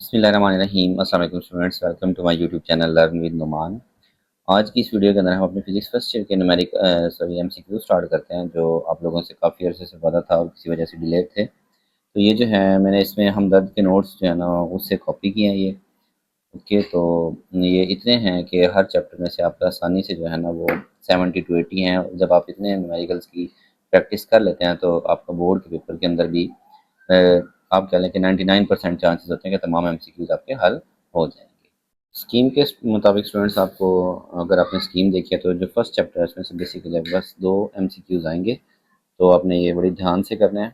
बिस्मिल्लाहिर्रहमानिर्रहीम। अस्सलाम वालेकुम students, welcome to my YouTube channel learn with Numan. आज की इस वीडियो के अंदर हम अपने फिजिक्स फर्स्ट ईयर के न्यूमेरिक एमसीक्यू स्टार्ट करते हैं, जो आप लोगों से काफ़ी अरसे से वादा था और किसी वजह से डिले थे। तो ये जो है मैंने इसमें हमदर्द के नोट्स जो है ना उससे कॉपी किए हैं ये। ओके, तो ये इतने हैं कि हर चैप्टर में से आपका आसानी से जो है ना वो 70 टू 80 हैं। जब आप इतने न्यूमेरिकल्स की प्रैक्टिस कर लेते हैं तो आपका बोर्ड के पेपर के अंदर भी अ, आप कह लें कि 99% चांसेस होते हैं कि तमाम एमसीक्यूज आपके हल हो जाएंगे। स्कीम के मुताबिक स्टूडेंट्स, आपको अगर आपने स्कीम देखी है तो जो फर्स्ट चैप्टर है उसमें से बेसिकली बस 2 एमसीक्यूज आएंगे, तो आपने ये बड़ी ध्यान से करना है।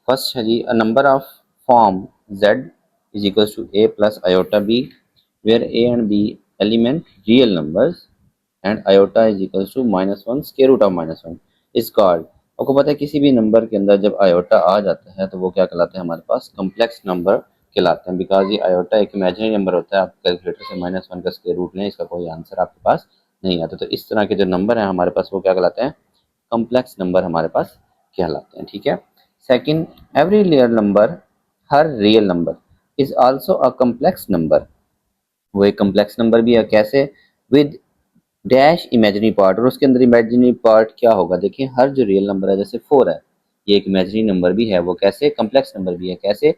फर्स्ट है जी, a number of form z is equals to a plus iota b where a and b element real numbers and iota is equals to -1 square root of -1 is called. आपको पता है किसी भी नंबर के अंदर जब आयोटा आ जाता है तो वो क्या कहलाते हैं, हमारे पास कम्प्लेक्स नंबर कहलाते हैं। बिकॉज ये आयोटा एक इमेजिनरी नंबर होता है। आप कैलकुलेटर से -1 का स्क्वायर रूट लें, इसका कोई आंसर आपके पास नहीं आता। तो इस तरह के जो नंबर हैं हमारे पास वो क्या कहलाते हैं, कम्प्लेक्स नंबर हमारे पास कहलाते हैं। ठीक है। Second, every real number, her real number is also a complex number, वो एक कम्प्लेक्स नंबर भी है। कैसे? विद डैश इमेजिनरी पार्ट, और उसके अंदर इमेजिनरी पार्ट क्या होगा, देखिए हर जो रियल नंबर है जैसे 4 है, ये एक इमेजिनरी नंबर भी है, वो कैसे कम्प्लेक्स नंबर भी है। कैसे?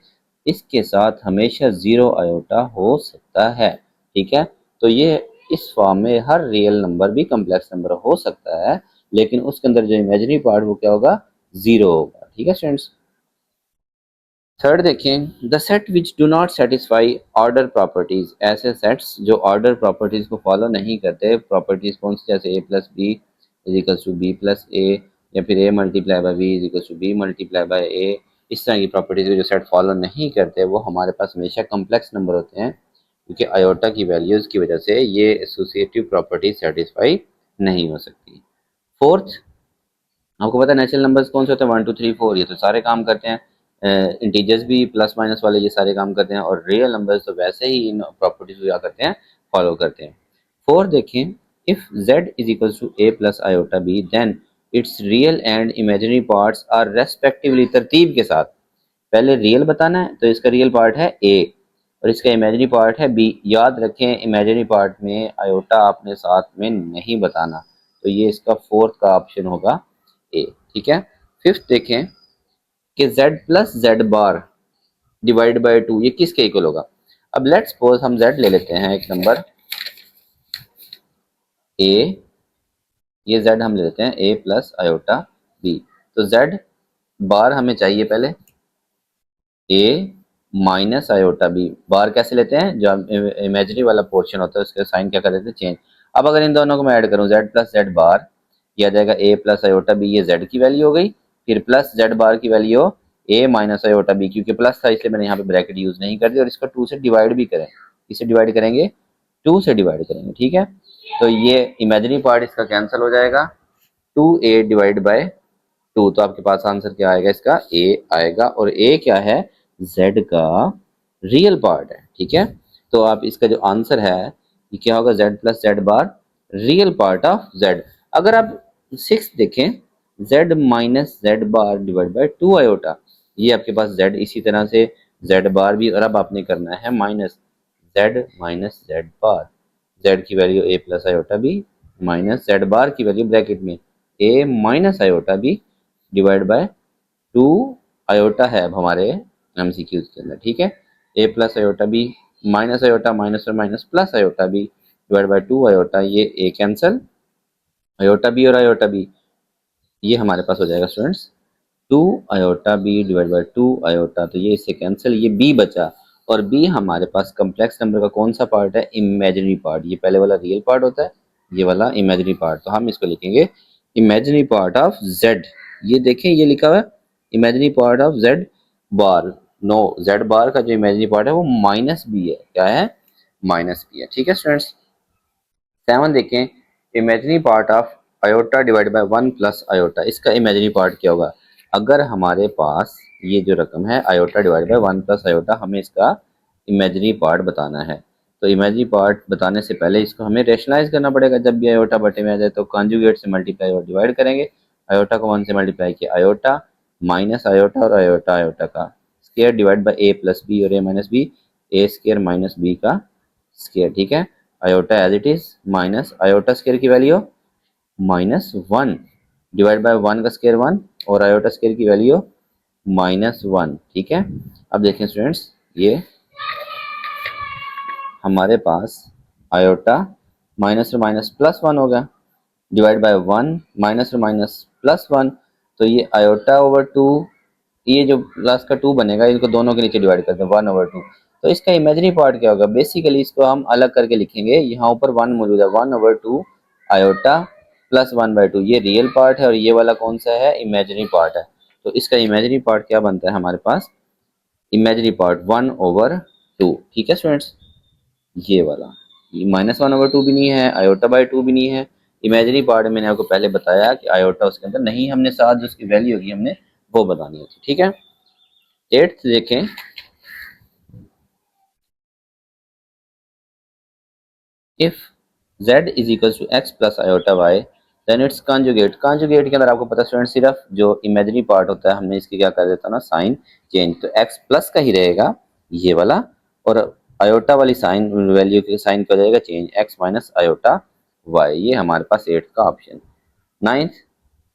इसके साथ हमेशा जीरो आयोटा हो सकता है। ठीक है। तो ये इस फॉर्म में हर रियल नंबर भी कम्प्लेक्स नंबर हो सकता है, लेकिन उसके अंदर जो इमेजिनरी पार्ट वो क्या होगा, जीरो होगा। ठीक है स्टूडेंट्स। थर्ड देखें, the set which do not satisfy order properties, ऐसे सेट्स जो ऑर्डर प्रॉपर्टीज को फॉलो नहीं करते। प्रॉपर्टीज कौन सी? जैसे A plus B is equals to B plus A, या फिर A multiply by B is equals to B multiply by A. इस तरह की प्रॉपर्टीज जो सेट फॉलो नहीं करते वो हमारे पास हमेशा कम्प्लेक्स नंबर होते हैं, क्योंकि आयोटा की वैल्यूज की वजह से ये एसोसिएटिव प्रॉपर्टी सेटिस्फाई नहीं हो सकती। फोर्थ, आपको पता है नेचुरल नंबर्स कौन से होते हैं, 1 2 3 4, ये तो सारे काम करते हैं। इंटीजर्स भी प्लस माइनस वाले ये सारे काम करते हैं, और रियल नंबर्स तो वैसे ही इन प्रॉपर्टीज को क्या करते हैं, फॉलो करते हैं। फोर देखें, if z is equals to a plus iota b then its real and imaginary parts are respectively, तरतीब के साथ पहले रियल बताना है, तो इसका रियल पार्ट है a और इसका इमेजिनरी पार्ट है b। याद रखें इमेजिनरी पार्ट में आयोटा आपने साथ में नहीं बताना, तो ये इसका फोर्थ का ऑप्शन होगा ए। ठीक है। फिफ्थ देखें कि z plus Z bar divide by 2 ये किसके इक्वल होगा। अब लेट्स सपोज हम z ले लेते हैं एक नंबर a, ये z हम ले लेते हैं a प्लस आयोटा b। तो z बार हमें चाहिए पहले a माइनस आयोटा b। बार कैसे लेते हैं, जो इमेजिनरी वाला पोर्शन होता है उसके साइन क्या कर देते हैं, चेंज। अब अगर इन दोनों को मैं ऐड करूं, z प्लस जेड बार, ये आ जाएगा a प्लस आयोटा b, ये z की वैल्यू हो गई। फिर प्लस जेड बार की वैल्यू हो a माइनस आयोटा b, क्योंकि प्लस था इसलिए मैंने यहाँ पे ब्रैकेट यूज नहीं कर दी। और इसको 2 से डिवाइड भी करें, इसे डिवाइड करेंगे 2 से डिवाइड करेंगे। ठीक है। तो ये इमेजिनरी पार्ट इसका कैंसिल हो जाएगा, 2a डिवाइड बाय 2, तो आपके पास आंसर क्या आएगा, इसका a आएगा। और a क्या है, z का रियल पार्ट है। ठीक है। तो आप इसका जो आंसर है ये क्या होगा, z plus Z bar real part of z। अगर आप 6 देखें, z minus Z bar divide by 2 iota, ये आपके पास z, इसी तरह से z बार भी। और अब आपने करना है माइनस जेड बार, z की value a plus iota b minus Z bar की वैल्यू ब्रैकेट में a minus iota b divide by 2 iota है अब हमारे एमसीक्यूज के अंदर। ठीक है। a plus iota b minus iota minus और minus plus iota b divide by 2 iota, ये a कैंसिल, आयोटा b और आयोटा b ये हमारे पास हो जाएगा students 2 iota b divide by 2 iota, तो ये इससे कैंसिल, ये b बचा। और b हमारे पास कम्प्लेक्स नंबर का कौन सा पार्ट है, इमेजिनरी पार्ट। ये पहले वाला रियल पार्ट होता है, ये वाला इमेजिनरी पार्ट, तो हम इसको लिखेंगे इमेजिनरी पार्ट ऑफ z। ये देखें ये लिखा हुआ है imaginary part of z bar. No, z bar का जो इमेजिनरी पार्ट है वो माइनस बी है। क्या है, माइनस बी है। ठीक है स्टूडेंट्स। 7 देखें, imaginary part of iota divide by 1 plus iota, इसका इमेजिनरी पार्ट क्या होगा। अगर हमारे पास ये जो रकम है iota divide by 1 plus iota, हमें इसका इमेजिनरी पार्ट बताना है। तो इमेजिनरी पार्ट बताने से पहले इसको हमें रेशनलाइज करना पड़ेगा। जब भी आयोटा बटे में आ जाए तो कॉन्जुगेट से मल्टीप्लाई और डिवाइड करेंगे। आयोटा को 1 से मल्टीप्लाई किया, आयोटा माइनस आयोटा और आयोटा आयोटा का square divide by a plus B और a minus B, A square minus B का स्केयर, ठीक है। Iota as it is minus iota square की वैल्यू -1 डिवाइड बाय 1 का स्केयर 1 और आयोटा स्केयर की वैल्यू -1, ठीक है। अब देखें स्टूडेंट्स, ये हमारे पास आयोटा माइनस और माइनस प्लस 1 होगा डिवाइड बाय 1 माइनस और माइनस प्लस 1, तो ये आयोटा ओवर 2, ये जो लास्ट का 2 बनेगा इनको दोनों के नीचे डिवाइड करते हैं 1/2। तो इसका इमेजिनरी पार्ट क्या होगा, बेसिकली इसको हम अलग करके लिखेंगे। यहाँ ऊपर 1 मौजूद है, 1/2 आयोटा प्लस 1/2, ये रियल पार्ट है और ये वाला कौन सा है, इमेजिनरी पार्ट है। तो इसका इमेजिनरी पार्ट क्या बनता है हमारे पास, इमेजिनरी पार्ट 1/2, ठीक है स्टूडेंट्स। ये वाला -1/2 भी नहीं है, आयोटा बाई 2 भी नहीं है। इमेजिनरी पार्ट मैंने आपको पहले बताया कि आयोटा उसके अंदर नहीं, हमने साथ जो उसकी वैल्यू होगी हमने वो बतानी होती, ठीक है। 8th देखें, if z is equal to x plus iota y then its conjugate. Conjugate के अंदर आपको पता है स्टूडेंट, सिर्फ जो इमेजिनरी पार्ट होता है हमने इसकी क्या कर देता ना, साइन चेंज, तो x प्लस का ही रहेगा ये वाला, और आयोटा वाली साइन वैल्यू के साइन का हो जाएगा change, x minus iota y। ये हमारे पास 8th का option. 9th,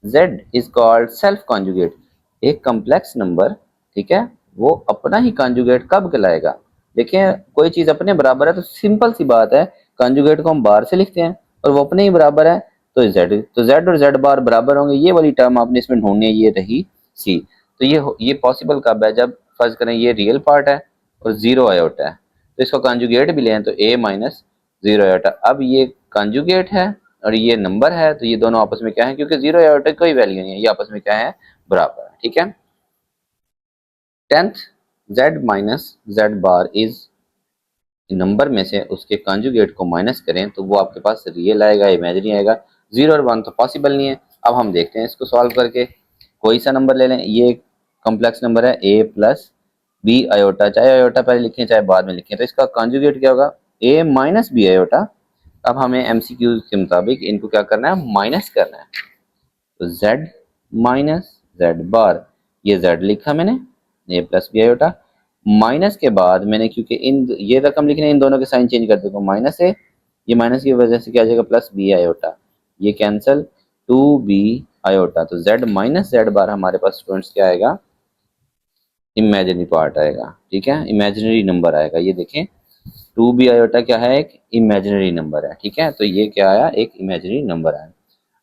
z is called self conjugate. एक कम्प्लेक्स नंबर, ठीक है, वो अपना ही कॉन्जुगेट कब कहलाएगा। देखिए कोई चीज अपने बराबर है तो सिंपल सी बात है, कॉन्जुगेट को हम बार से लिखते हैं और वो अपने ही बराबर है, तो z और z बार बराबर होंगे। ये वाली टर्म आपने इसमें ढूंढनी है, ये रही सी। तो ये पॉसिबल कब है, जब फर्ज करें ये रियल पार्ट है और 0 आयोटा है, तो इसको कॉन्जुगेट भी लें तो a माइनस 0 आयोटा। अब ये कॉन्जुगेट है और ये नंबर है, तो ये दोनों आपस में क्या है, क्योंकि 0 आयोटा कोई वैल्यू नहीं है, ये आपस में क्या है, बराबर है, ठीक है। 10th, z minus z bar is, number में से उसके कॉन्जुगेट को माइनस करें तो वो आपके पास रियल आएगा, इमेजिनरी आएगा। 0 और 1 तो पॉसिबल नहीं है। अब हम देखते हैं इसको सॉल्व करके, कोई सा नंबर ले लें, ये कॉम्प्लेक्स नंबर है a प्लस बी आयोटा, चाहे आयोटा पहले लिखें चाहे बाद में लिखें, तो इसका कॉन्जुगेट क्या होगा, a माइनस बी आयोटा। अब हमें एमसीक्यू के मुताबिक इनको क्या करना है, माइनस करना है, तो z माइनस z बार, ये z लिखा मैंने, a plus B iota, minus के बाद मैंने क्योंकि इन ये रकम लिखने, इन दोनों के साइन चेंज कर देता हूँ, माइनस है, ये माइनस की वजह से क्या आ जाएगा, प्लस बी आयोटा, ये कैंसल, 2b आयोटा, तो z माइनस z बार हमारे पास स्टूडेंट्स क्या आएगा, इमेजिनरी पार्ट आएगा, ठीक है, इमेजिनरी नंबर आएगा। ये देखें 2b आयोटा क्या है, एक इमेजिनरी नंबर है, ठीक है, तो ये क्या आया, एक इमेजिनरी नंबर आया।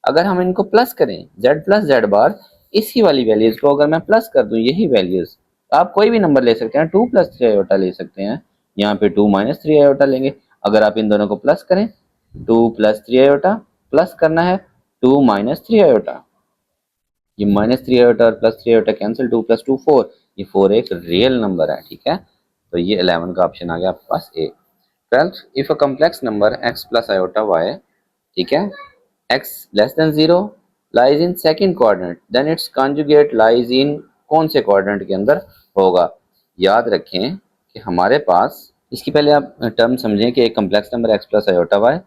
अगर हम इनको प्लस करें, z प्लस z बार, इसी वाली वैल्यूज को अगर मैं प्लस कर दूं, यही वैल्यूज, आप कोई भी नंबर ले सकते हैं, 2 प्लस 3 आयोटा ले सकते हैं, यहाँ पे 2 माइनस 3 आयोटा लेंगे। अगर आप इन दोनों को प्लस करें, 2 प्लस 3 आयोटा, प्लस करना है 2 माइनस 3 आयोटा, ये -3 आयोटा और +3 आयोटा कैंसिल, 2 + 2 4, ये 4 एक रियल नंबर है, ठीक है। तो ये 11 का ऑप्शन आ गया आपके पास A. 12th, if a complex number x plus iota y, ठीक है, x less than 0 lies in second quadrant then its conjugate lies in कौन से क्वाड्रेंट के अंदर होगा। याद रखें कि हमारे पास, इसकी पहले आप टर्म समझें कि एक complex number x plus iota y,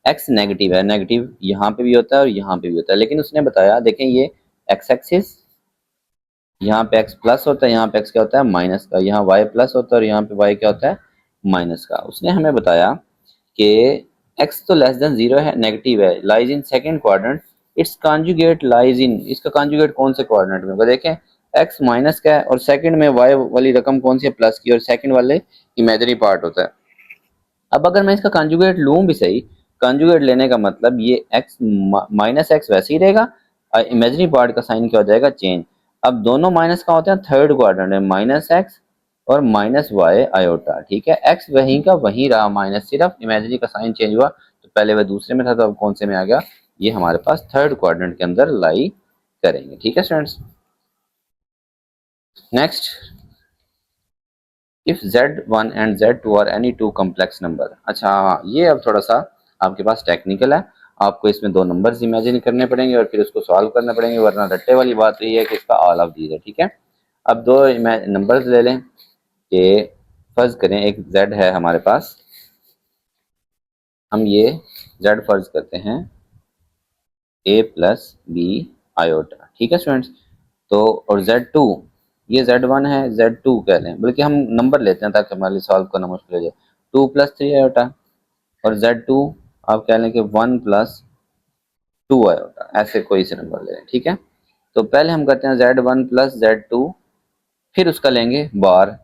x negative है, नेगेटिव यहाँ पे भी होता है और यहाँ पे भी होता है, लेकिन उसने बताया, देखें ये x एक्सिस, यहाँ पे x प्लस होता है, यहाँ पे x क्या होता है, माइनस का, यहाँ y प्लस होता है और यहाँ पे y क्या होता है, माइनस का। उसने हमें बताया कि x तो लेस देन 0 है, नेगेटिव है, lies in second quadrant, it's conjugate lies इन, इसका कॉन्जुगेट कौन से क्वाड्रेंट में होगा, देखें x माइनस का है और सेकंड में y वाली रकम कौन सी है, प्लस की, और सेकंड वाले इमेजिनरी पार्ट होता है। अब अगर मैं इसका कॉन्जुगेट लूं भी सही, कॉन्जुगेट लेने का मतलब ये x माइनस एक्स वैसे ही रहेगा, इमेजिनरी पार्ट का साइन क्या हो जाएगा, चेंज। अब दोनों माइनस का होते हैं थर्ड क्वाड्रेंट में, माइनस एक्स और माइनस वाई आयोटा, ठीक है, x वहीं का वहीं रहा, माइनस सिर्फ इमेजिनरी का साइन चेंज हुआ, तो पहले वह दूसरे में था, तो अब कौन से में आ गया, ये हमारे पास थर्ड क्वाड्रेंट के अंदर लाई करेंगे, ठीक है students. Next, if z1 and z2 are any two complex number. अच्छा हाँ, ये अब थोड़ा सा आपके पास टेक्निकल है, आपको इसमें दो नंबर्स इमेजिन करने पड़ेंगे और फिर उसको सॉल्व करने पड़ेंगे, वरना रट्टे वाली बात तो ये है कि इसका ऑल ऑफ दीज है, ठीक है। अब दो नंबर्स ले लें कि फर्ज करें एक z है हमारे पास, हम ये z फर्ज करते हैं a प्लस बी आयोटा, ठीक है स्टूडेंट्स। तो और z2 ये Z1 है, Z2 कह लें, बल्कि हम नंबर लेते हैं ताकि हमारे लिए सॉल्व करना मुश्किल हो जाए। 2 प्लस 3 आयोटा, और Z2 आप कह लें कि 1 प्लस 2 आयोटा, ऐसे कोई से नंबर ले लें, ठीक है। तो पहले हम करते हैं Z1 प्लस Z2, फिर उसका लेंगे बार,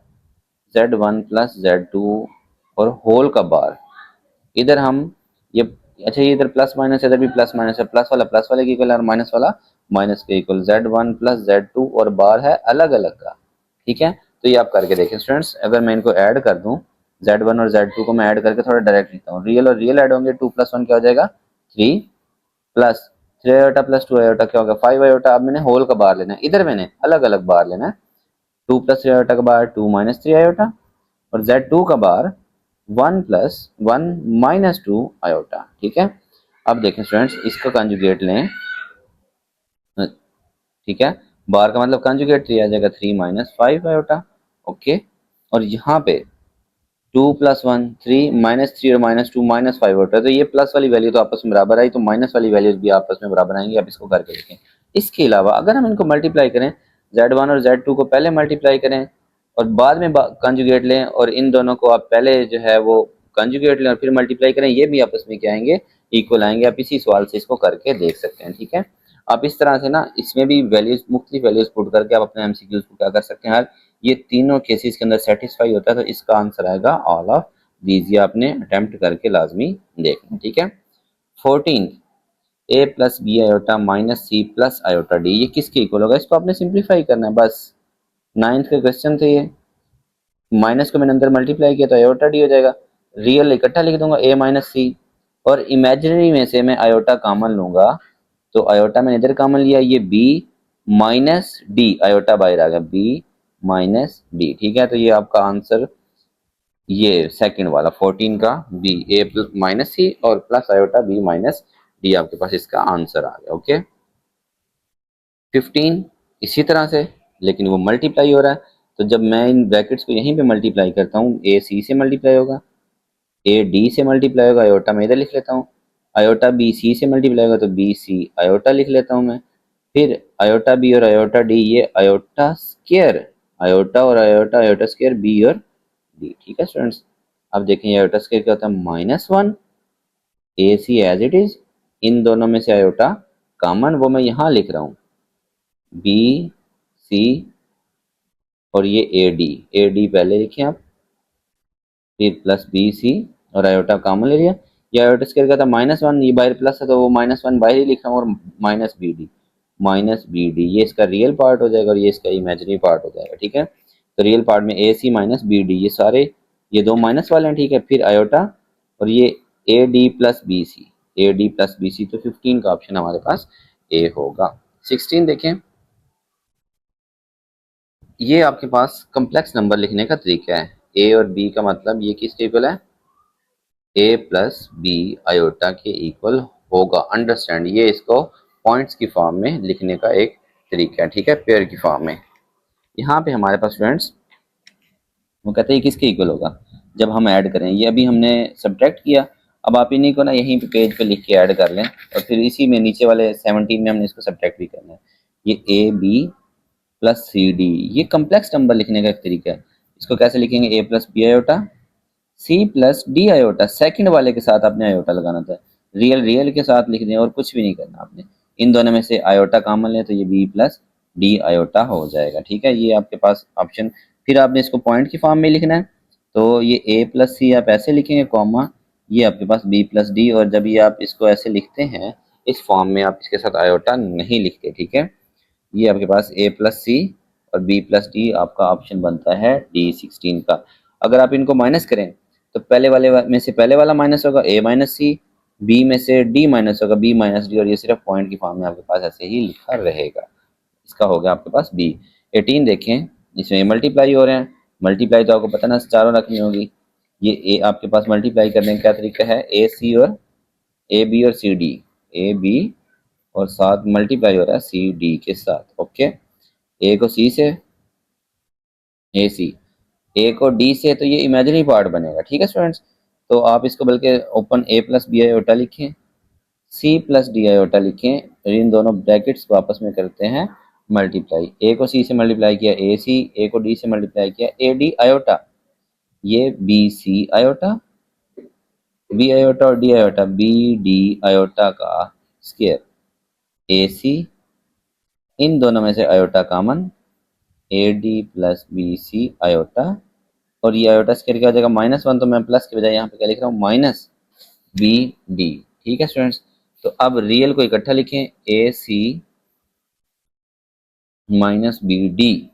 Z1 प्लस Z2 और होल का बार। इधर हम ये, अच्छा ये इधर प्लस माइनस, इधर भी प्लस माइनस है, प्लस वाले के इक्वल और माइनस वाला माइनस के इक्वल। Z1 प्लस Z2 और बार है अलग अलग का, ठीक है। तो ये आप करके देखें स्टूडेंट्स। अगर मैं इनको ऐड कर दूं, Z1 और Z2 को मैं ऐड करके थोड़ा डायरेक्ट लिखता हूँ, रियल और रियल ऐड होंगे, 2 प्लस 1 क्या हो जाएगा 3, प्लस 3 आयोटा प्लस 2 आयोटा क्या होगा 5 आयोटा। अब मैंने होल का बार लेना है, इधर मैंने अलग अलग बार लेना है। 2 प्लस 3 आयोटा का बार 2 माइनस 3 आयोटा, और Z2 का बार 1 प्लस 1 माइनस 2 आयोटा, ठीक है। अब देखें स्टूडेंट्स, इसका कंजुगेट लें, ठीक है। बार का मतलब कंजुगेट 3 आ जाएगा, 3 माइनस 5 आयोटा, ओके। और यहाँ पे 2 प्लस 1 3, माइनस 3 और माइनस 2 माइनस 5 होता है, तो ये प्लस वाली वैल्यू तो आपस में बराबर आई, तो माइनस वाली वैल्यूज भी आपस में बराबर आएंगी। आप इसको करके देखें। इसके अलावा अगर हम इनको मल्टीप्लाई करें, Z1 और Z2 को पहले मल्टीप्लाई करें और बाद में कंजुगेट लें, और इन दोनों को आप पहले जो है वो कंजुगेट लें और फिर मल्टीप्लाई करें, ये भी आपस में क्या आएंगे, इक्वल आएंगे। आप इसी सवाल से इसको करके देख सकते हैं, ठीक है। आप इस तरह से ना इसमें भी वैल्यूज, मुख्तलिफ वैल्यूज पुट करके आप अपने MCQs को क्या कर सकते हैं, हर ये तीनों केसेस के अंदर सेटिस्फाई होता है। तो इसका आंसर आएगा ऑल ऑफ दीजिए, आपने अटेम्प्ट करके लाजमी देखना, ठीक है। 14 A plus B iota minus C plus iota D, ये किसके इक्वल होगा, इसको आपने सिंप्लीफाई करना है बस। 9th का क्वेश्चन थे ये, माइनस को मैंने अंदर मल्टीप्लाई किया तो आयोटा डी हो जाएगा। रियल इकट्ठा लिख दूंगा A माइनस सी, और इमेजिनरी में से मैं आयोटा कॉमन लूंगा, तो आयोटा मैंने इधर कॉमन लिया, ये B माइनस डी, आयोटा बाहर आ गया, B माइनस डी, ठीक है। तो ये आपका आंसर, ये सेकंड वाला 14 का बी, ए माइनस सी और plus iota B minus D, आपके पास इसका आंसर आ गया, ओके। 15 इसी तरह से, लेकिन वो मल्टीप्लाई हो रहा है, तो जब मैं इन ब्रैकेट्स को यहीं पे मल्टीप्लाई करता हूँ, ए सी से मल्टीप्लाई होगा, ए डी से मल्टीप्लाई होगा, आयोटा मैं इधर लिख लेता हूँ, आयोटा बी सी से मल्टीप्लाई होगा तो बी सी आयोटा लिख लेता हूँ मैं, फिर आयोटा बी और आयोटा डी, ये आयोटा स्केयर, आयोटा और आयोटा, आयोटा स्केयर बी और डी, ठीक है स्टूडेंट्स। अब देखें आयोटा स्केयर क्या होता है, -1, ए सी एज इट इज, इन दोनों में से आयोटा कॉमन, वो मैं यहाँ लिख रहा हूँ, बी सी और ये ए डी पहले लिखें आप, फिर प्लस बी सी और आयोटा कॉमन ले लिया। ये आयोटा स्केयर का था -1, ये बाहर प्लस है तो वो -1 बाहर ही लिखा हूँ, और माइनस बी डी, ये इसका रियल पार्ट हो जाएगा और ये इसका इमेजिनरी पार्ट हो जाएगा, ठीक है। तो रियल पार्ट में ए सी माइनस बी डी, ये सारे ये दो माइनस वाले हैं, ठीक है। फिर आयोटा और ये A D plus B C, A D plus B C, तो 15 का ऑप्शन हमारे पास ए होगा। 16 देखें, ये आपके पास कम्प्लेक्स नंबर लिखने का तरीका है। ए और बी का मतलब ये किसके इक्वल है, ए प्लस बी आयोटा के इक्वल होगा, अंडरस्टैंड। ये इसको पॉइंट्स की फॉर्म में लिखने का एक तरीका है, ठीक है, पेयर की फॉर्म में। यहाँ पे हमारे पास स्टूडेंट्स वो कहते हैं किसके इक्वल होगा, जब हम ऐड करें, ये अभी हमने सब्ट्रैक्ट किया, अब आप इन्हीं को ना यहीं पे पेज पे लिख के ऐड कर लें, और फिर इसी में नीचे वाले 17 में हमने इसको सब्ट्रैक्ट भी करना है। ये A B plus C D, ये कम्प्लेक्स नंबर लिखने का एक तरीका है। इसको कैसे लिखेंगे, A plus B iota C plus D iota, second वाले के साथ आपने आयोटा लगाना था, रियल रियल के साथ लिख दें और कुछ भी नहीं करना आपने। इन दोनों में से आयोटा कॉमन लें तो ये बी प्लस डी आयोटा हो जाएगा, ठीक है। ये आपके पास ऑप्शन, फिर आपने इसको पॉइंट की फॉर्म में लिखना है, तो ये ए प्लस सी आप ऐसे लिखेंगे कॉमा, ये आपके पास बी प्लस डी, और जब ये आप इसको ऐसे लिखते हैं इस फॉर्म में, आप इसके साथ आयोटा नहीं लिखते, ठीक है। ये आपके पास ए प्लस सी और बी प्लस डी, आपका ऑप्शन बनता है डी 16 का। अगर आप इनको माइनस करें तो पहले वाले में से पहले वाला माइनस होगा, ए माइनस सी, बी में से डी माइनस होगा, बी माइनस डी, और ये सिर्फ पॉइंट की फॉर्म में आपके पास ऐसे ही लिखा रहेगा। इसका हो गया आपके पास बी। 18 देखें, इसमें मल्टीप्लाई हो रहे हैं, मल्टीप्लाई तो आपको पता ना चारों रखनी होगी। ये ए आपके पास मल्टीप्लाई करने का क्या तरीका है, ए सी और ए बी और सी डी, ए बी और साथ मल्टीप्लाई हो रहा है सी डी के साथ, ओके। ए को सी से, ए सी, ए को डी से, तो ये इमेजिनरी पार्ट बनेगा, ठीक है स्टूडेंट्स। तो आप इसको बल्कि ओपन ए प्लस बी आयोटा लिखें, सी प्लस डी आयोटा लिखें, इन दोनों ब्रैकेट्स को आपस में करते हैं मल्टीप्लाई, ए को सी से मल्टीप्लाई किया ए सी, ए को डी से मल्टीप्लाई किया ए डी आयोटा, ये B C iota, B iota और D iota, B D iota का स्क्वायर, ए सी, इन दोनों में से iota common, A D plus B C iota, और ये आयोटा स्क्वायर क्या हो जाएगा -1, तो मैं प्लस के बजाय यहाँ पे क्या लिख रहा हूँ माइनस बी डी। ठीक है स्टूडेंट्स, तो अब रियल को इकट्ठा लिखें, A C minus B D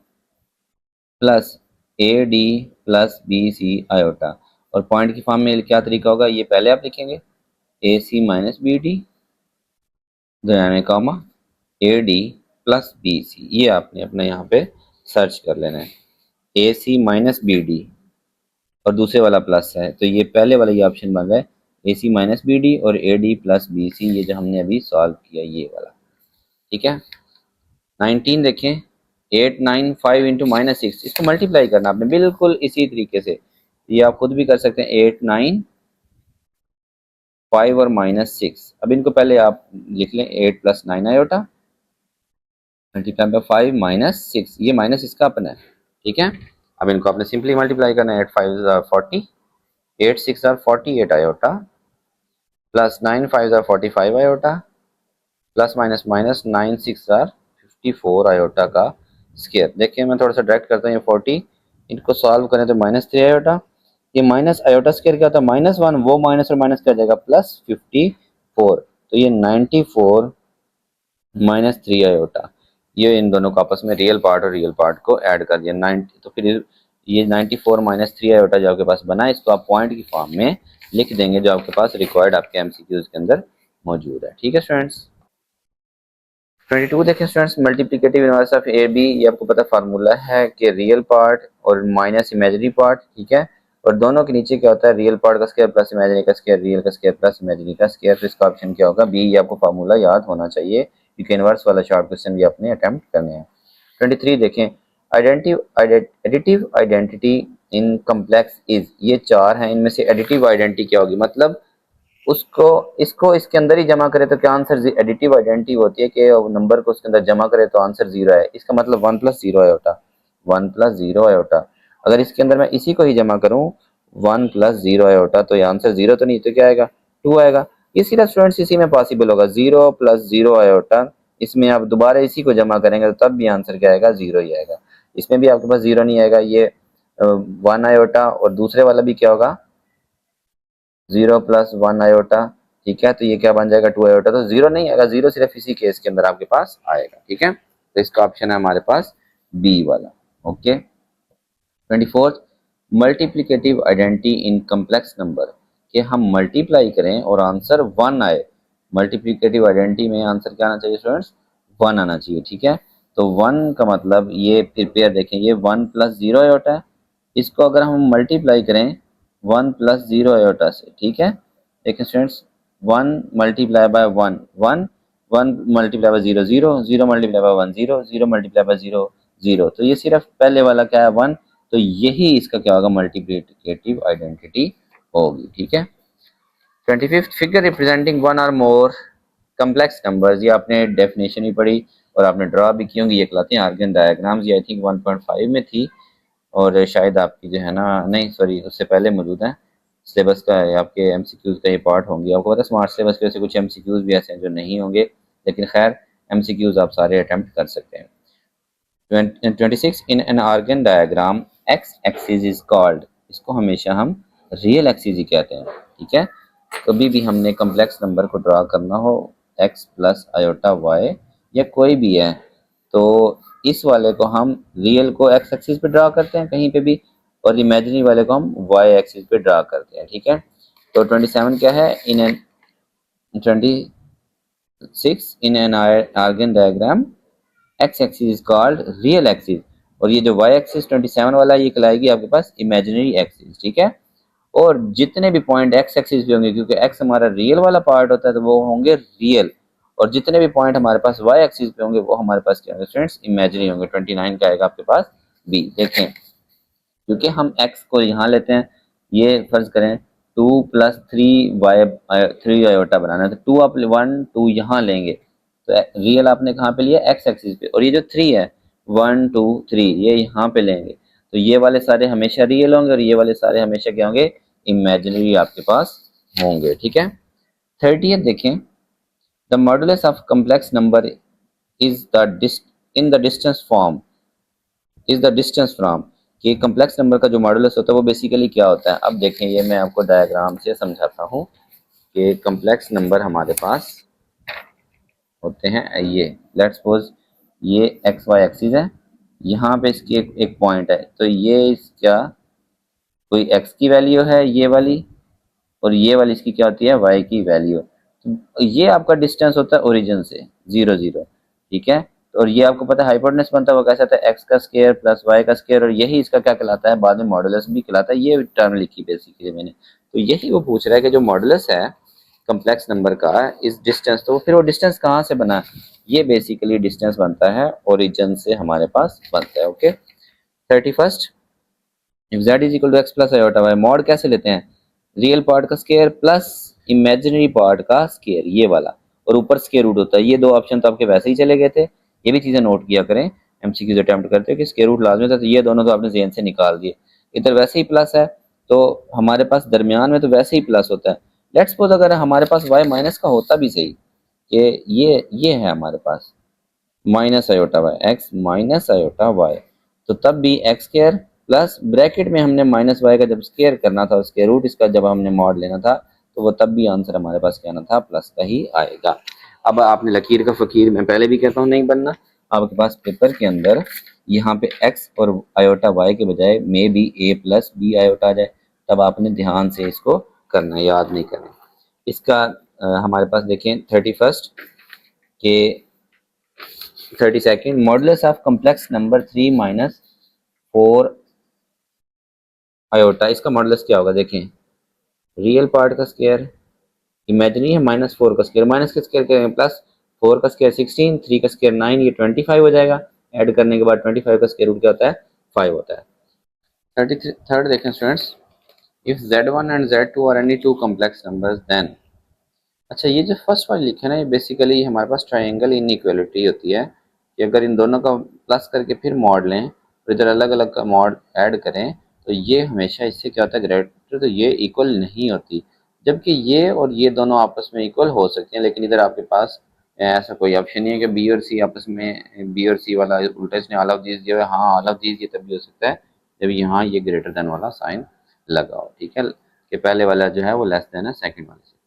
plus A D plus B C iota, और पॉइंट की फॉर्म में क्या तरीका होगा, ये पहले आप लिखेंगे A C minus B D दरमियान में comma A D plus B C, ये आपने अपना यहाँ पे सर्च कर लेना है, A C minus B D और दूसरे वाला प्लस है, तो ये पहले वाला ये ऑप्शन बन रहा है A C minus B D और A D plus B C, ये जो हमने अभी सॉल्व किया ये वाला। ठीक है, 19 देखें, 8 9 5 इंटू -6, इसको मल्टीप्लाई करना आपने बिल्कुल इसी तरीके से, ये आप खुद भी कर सकते हैं, 8 9 5 और -6। अब इनको पहले आप लिख लें 8 + 9 आयोटा मल्टीप्लाई बाय 5 -6, ये माइनस इसका अपना है। ठीक है, अब इनको आपने सिंपली मल्टीप्लाई करना है, 8 5 are 40, 8 6 are 48 iota plus 9 5 are 45 iota plus minus minus 9 6 are 54 iota का स्क्वायर। देखिए मैं थोड़ा सा डायरेक्ट करता हूँ, ये 40 इनको सॉल्व करें तो -3 आयोटा, ये माइनस आयोटा स्क्वायर क्या होता है -1, वो माइनस और माइनस कर जाएगा +54, तो ये 94 -3 आयोटा, ये इन दोनों को आपस में रियल पार्ट और रियल पार्ट को ऐड कर दिया 90, तो फिर ये 94 -3 आयोटा जो आपके पास बना, इसको आप पॉइंट की फॉर्म में लिख देंगे जो आपके पास रिक्वायर्ड आपके एमसीक्यूज के अंदर मौजूद है। ठीक है स्टूडेंट्स, 22 देखें students, multiplicative inverse of A B, ये आपको पता फार्मूला है कि रियल पार्ट और माइनस इमेजिनरी पार्ट। ठीक है, और दोनों के नीचे क्या होता है, रियल पार्ट का स्क्वायर प्लस इमेजिनरी का स्क्वायर, रियल का स्क्वायर प्लस इमेजिनरी का स्क्वायर, तो इसका ऑप्शन क्या होगा बी, ये आपको फार्मूला याद होना चाहिए क्योंकि इनवर्स वाला शॉर्ट क्वेश्चन भी आपने अटेम्प्ट करने हैं। 23 देखें, additive identity in complex is, ये 4 हैं, इनमें से एडिटिव आइडेंटिटी क्या होगी, मतलब उसको इसको इसके अंदर ही जमा करे तो क्या आंसर, एडिटिव आइडेंटिटी होती है कि नंबर को उसके अंदर जमा करे तो आंसर 0 है, इसका मतलब 1 + 0 आयोटा, 1 + 0 आयोटा। अगर इसके अंदर मैं इसी को ही जमा करूं 1 + 0 आयोटा, तो ये आंसर 0 तो नहीं, तो क्या आएगा 2 आएगा। ये सिर्फ स्टूडेंट्स इसी में पॉसिबल होगा, 0 + 0 आयोटा, इसमें आप दोबारा इसी को जमा करेंगे तो तब भी आंसर क्या आएगा 0 ही आएगा, इसमें भी आपके पास 0 नहीं आएगा, ये 1 आयोटा, और दूसरे वाला भी क्या होगा 0 + 1 आयोटा। ठीक है, तो ये क्या बन जाएगा 2 आयोटा, तो 0 नहीं आएगा, 0 सिर्फ इसी केस के अंदर आपके पास आएगा। ठीक है, तो इसका ऑप्शन है हमारे पास बी वाला। Okay, 24 multiplicative identity in complex number, कि हम मल्टीप्लाई करें और आंसर 1 आए, मल्टीप्लिकेटिव आइडेंटिटी में आंसर क्या आना चाहिए स्टूडेंट्स 1 आना चाहिए। ठीक है, तो 1 का मतलब ये फिर पेयर देखें, ये 1 + 0 आयोटा है, इसको अगर हम मल्टीप्लाई करें 1 + 0 आयोटा से, ठीक है, देखिए students 1 multiply by 1 1, 1 multiply by 0 0, 0 multiply by 1 0, 0 multiply by 0 0, तो ये सिर्फ पहले वाला क्या है 1, तो यही इसका क्या होगा मल्टीप्लिकेटिव आइडेंटिटी होगी। ठीक है, 25th फिगर रिप्रेजेंटिंग वन और मोर कम्प्लेक्स नंबर्स, ये आपने डेफिनेशन भी पढ़ी और आपने ड्रा भी की होंगी, ये कहलाते हैं आर्गन डायग्राम्स, ये आई थिंक 1.5 में थी और शायद आपकी जो है ना, नहीं सॉरी उससे पहले मौजूद है, सिलेबस का आपके एमसीक्यूज का ये पार्ट होंगे। आपको पता है स्मार्ट सिलेबस की वजह से कुछ एमसीक्यूज भी ऐसे हैं जो नहीं होंगे, लेकिन खैर एमसीक्यूज आप सारे अटेम्प्ट कर सकते हैं। 26 in an Argand diagram X axis is called, इसको हमेशा हम रियल एक्सिस ही कहते हैं। ठीक है, कभी भी हमने कम्प्लेक्स नंबर को ड्रा करना हो x + आयोटा y या कोई भी है, तो इस वाले को हम रियल को x एक्सिस पे ड्रा करते हैं कहीं पे भी, और इमेजिनरी वाले को हम y एक्सिस पे ड्रा करते हैं। ठीक है, तो 27 क्या है, in an 26 in an Argand diagram X axis is called real axis, और ये जो y एक्सिस 27 वाला ये कहलाएगी आपके पास इमेजिनरी एक्सिस। ठीक है, और जितने भी पॉइंट x एक्सिस पे होंगे, क्योंकि x हमारा रियल वाला पार्ट होता है तो वो होंगे रियल, और जितने भी पॉइंट हमारे पास y एक्सिस पे होंगे वो हमारे पास क्या होंगे स्टूडेंट्स इमेजिनरी होंगे। 29 का आएगा आपके पास बी। देखें, क्योंकि हम x को यहाँ लेते हैं, ये फर्ज करें 2 + 3 y 3 आयोटा बनाना है, तो 2 आप 1 2 यहाँ लेंगे तो रियल आपने कहाँ पे लिया, एक्स एक्सिस पे, और ये जो 3 है 1 2 3 ये यहाँ पे लेंगे, तो ये वाले सारे हमेशा रियल होंगे और ये वाले सारे हमेशा क्या होंगे, इमेजिनरी आपके पास होंगे। ठीक है। 30th देखें, the modulus of complex number is the in the distance form is the distance from, कि कम्प्लेक्स नंबर का जो मॉडुलस होता है वो बेसिकली क्या होता है। अब देखें, ये मैं आपको डायग्राम से समझाता हूँ कि कम्प्लेक्स नंबर हमारे पास होते हैं ये, लेट्स सपोज ये एक्स वाई एक्सिस है, यहाँ पे इसकी एक पॉइंट है, तो ये इसका कोई एक्स की वैल्यू है ये वाली, और ये वाली इसकी क्या होती है, वाई की वैल्यू। तो ये आपका डिस्टेंस होता है ओरिजिन से 0 0। ठीक है। तो और ये आपको पता है हाइपोटेनस बनता है वो कैसा था, एक्स का स्क्वायर प्लस वाई का स्क्वायर, और यही इसका क्या कहलाता है, बाद में मॉडुलस भी कहलाता है। ये टर्म लिखी बेसिकली मैंने, तो यही वो पूछ रहा है कि जो मॉडुलस है कम्प्लेक्स नंबर का इस डिस्टेंस, तो फिर वो डिस्टेंस कहाँ से बना, ये बेसिकली डिस्टेंस बनता है ओरिजिन से हमारे पास बनता है। Okay. 31st, if z is equal to X plus iota Y, mod कैसे लेते हैं, रियल पार्ट का स्क्वायर प्लस इमेजिनरी पार्ट का स्क्वायर, ये वाला, और ऊपर स्क्वायर रूट होता है। ये दो ऑप्शन तो आपके वैसे ही चले गए थे, ये भी चीजें नोट किया करें, एमसीक्यूज अटेम्प्ट करते हो कि स्क्वायर रूट लाजमी था, तो ये दोनों तो आपने ज़हन से निकाल दिए। इधर वैसे ही प्लस है, तो हमारे पास दरमियान में तो वैसे ही प्लस होता है। लेट्स सपोज अगर हमारे पास y माइनस का होता भी सही, ये है हमारे पास minus iota y, x minus iota y, तो तब भी एक्स स्क्वायर प्लस ब्रैकेट में हमने माइनस वाई का जब स्क्वायर करना था, स्क्वायर रूट इसका जब हमने मॉड लेना था, तो वो तब भी आंसर हमारे पास क्या आना था, प्लस का ही आएगा। अब आपने लकीर का फकीर, मैं पहले भी कहता हूँ नहीं बनना, आपके पास पेपर के अंदर यहाँ पे एक्स और आयोटा वाई के बजाय मे B A plus B iota आ जाए, तब आपने ध्यान से इसको करना, याद नहीं करना इसका। हमारे पास देखें 31st के 32nd, modulus of complex number 3 minus 4 iota, इसका मॉडुलस क्या होगा, देखें रियल पार्ट का स्क्वायर, इमेजिनरी है माइनस 4 का स्क्वायर, माइनस का स्क्वायर करेंगे प्लस 4 का स्क्वायर 16, 3 का स्क्वायर 9, ये 25 हो जाएगा। ऐड करने के बाद 25 का स्क्वायर रूट क्या होता है, 5 होता है। 33rd देखें students, if z1 and z2 are any two complex numbers then, अच्छा ये जो फर्स्ट वाली लिखे ना, ये बेसिकली हमारे पास ट्रायंगल इनइक्वालिटी होती है, कि अगर इन दोनों का प्लस करके फिर मॉड लें और इधर अलग अलग का मॉड ऐड करें, तो ये हमेशा इससे क्या होता है, ग्रेटर, तो ये इक्वल नहीं होती। जबकि ये और ये दोनों आपस में इक्वल हो सकते हैं, लेकिन इधर आपके पास ऐसा कोई ऑप्शन नहीं है कि बी और सी आपस में, बी और सी वाला उल्टा इसने ऑल ऑफ दीज दिया है, हाँ ऑल ऑफ दीज ये तभी हो सकता है जब यहाँ ये ग्रेटर देन वाला साइन लगाओ। ठीक है, कि पहले वाला जो है वो लेस देन है सेकेंड वाले से।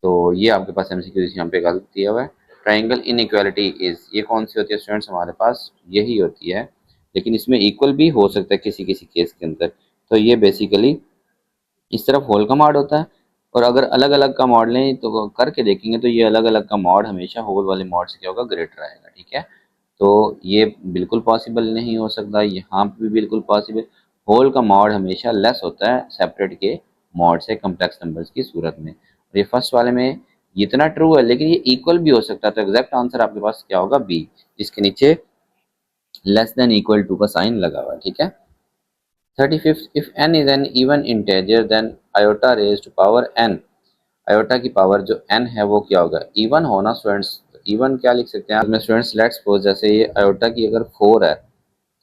तो ये आपके पास एमसीक्यू यहाँ पे गलत दिया हुआ है। ट्राइंगल इनइक्वालिटी इज, ये कौन सी होती है स्टूडेंट्स, हमारे पास यही होती है, लेकिन इसमें इक्वल भी हो सकता है किसी किसी केस के अंदर। तो ये बेसिकली इस तरफ होल का मॉड होता है, और अगर अलग अलग का मॉड लें तो करके देखेंगे तो ये अलग अलग का मॉड हमेशा होल वाले मॉड से क्या होगा, ग्रेटर आएगा। ठीक है, तो ये बिल्कुल पॉसिबल नहीं हो सकता, यहाँ पे भी बिल्कुल पॉसिबल, होल का मॉड हमेशा लेस होता है सेपरेट के मॉड से कम्प्लेक्स नंबर्स की सूरत में। और ये फर्स्ट वाले में ये इतना ट्रू है, लेकिन ये इक्वल भी हो सकता है, तो एग्जैक्ट आंसर आपके पास क्या होगा, बी, जिसके नीचे लेस देन इक्वल टू का साइन लगा हुआ है। ठीक है। 35th, if n is an even integer then iota raise to power n, iota की पावर जो n है वो क्या होगा, इवन होना स्टूडेंट्स, इवन क्या लिख सकते हैं आप स्टूडेंट्स, लेट्स सपोज जैसे ये आयोटा की अगर 4 है,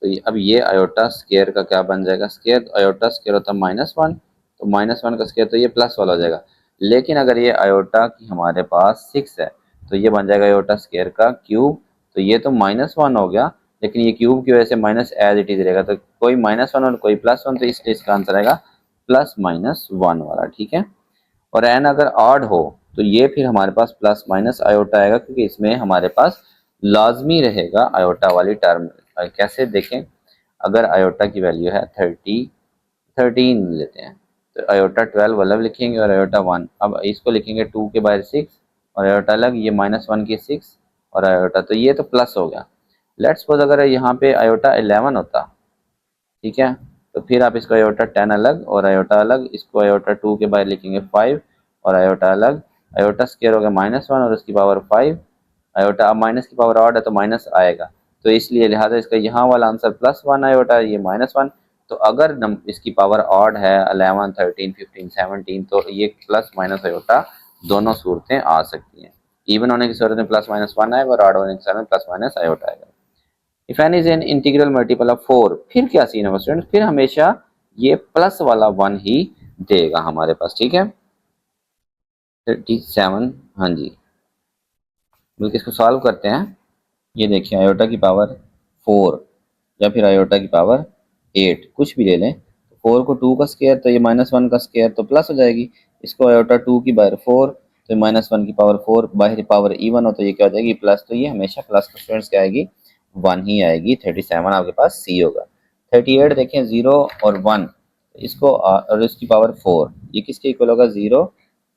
तो अब ये आयोटा स्केयर का क्या बन जाएगा, स्केयर आयोटा स्केयर होता है -1, तो -1 का स्केयर तो ये प्लस वाला हो जाएगा। लेकिन अगर ये आयोटा की हमारे पास 6 है, तो ये बन जाएगा आयोटा स्केयर का क्यूब, तो ये तो -1 हो गया, लेकिन ये क्यूब की वजह से माइनस एज इट इज रहेगा, तो कोई -1 और कोई +1, तो इसलिए इसका आंसर आएगा +-1 वाला। ठीक है। और एन अगर ऑड हो तो ये फिर हमारे पास प्लस माइनस आयोटा आएगा, क्योंकि इसमें हमारे पास लाजमी रहेगा आयोटा वाली टर्म। कैसे देखें, अगर आयोटा की वैल्यू है 13 लेते हैं, तो आयोटा 12 अलग लिखेंगे और आयोटा 1, अब इसको लिखेंगे 2 के बाहर 6 और आयोटा अलग, ये -1 की 6 और आयोटा, तो ये तो प्लस हो गया। लेट्स सपोज अगर यहाँ पे आयोटा 11 होता, ठीक है, तो फिर आप इसको आयोटा 10 अलग और आयोटा अलग, इसको आयोटा 2 के बाहर लिखेंगे 5 और आयोटा अलग, आयोटा स्क्वायर हो गया -1 और उसकी पावर 5, आयोटा अब माइनस की पावर ऑड है तो माइनस आएगा, तो इसलिए लिहाजा इसका यहाँ वाला आंसर +1 आयोटा, ये -1। तो अगर इसकी पावर ऑड है 11 13 15 17, तो ये प्लस माइनस आयोटा दोनों सूरतें आ सकती हैं। इवन होने की सूरत में प्लस माइनस वन आएगा और ऑड होने की सूरत में प्लस माइनस आयोटा आएगा। If N is an integral multiple of 4, फिर क्या सीन है स्टूडेंट, फिर हमेशा ये प्लस वाला वन ही देगा हमारे पास, ठीक है। 37, हाँ जी, बल्कि इसको सॉल्व करते हैं। ये देखिए आयोटा की पावर 4 या फिर आयोटा की पावर 8, कुछ भी ले लें। 4 को 2 का स्क्वायर तो ये माइनस वन का स्क्वायर तो प्लस हो जाएगी। इसको आयोटा 2 की पावर 4 तो माइनस वन की पावर 4, बाहरी पावर इवन हो तो ये क्या हो जाएगी प्लस, तो ये हमेशा प्लस का स्टूडेंट्स क्या आएगी, वन ही आएगी। 37 आपके पास सी होगा। 38 देखें, 0 और 1, इसको और इसकी पावर 4, ये किसके इक्वल होगा, 0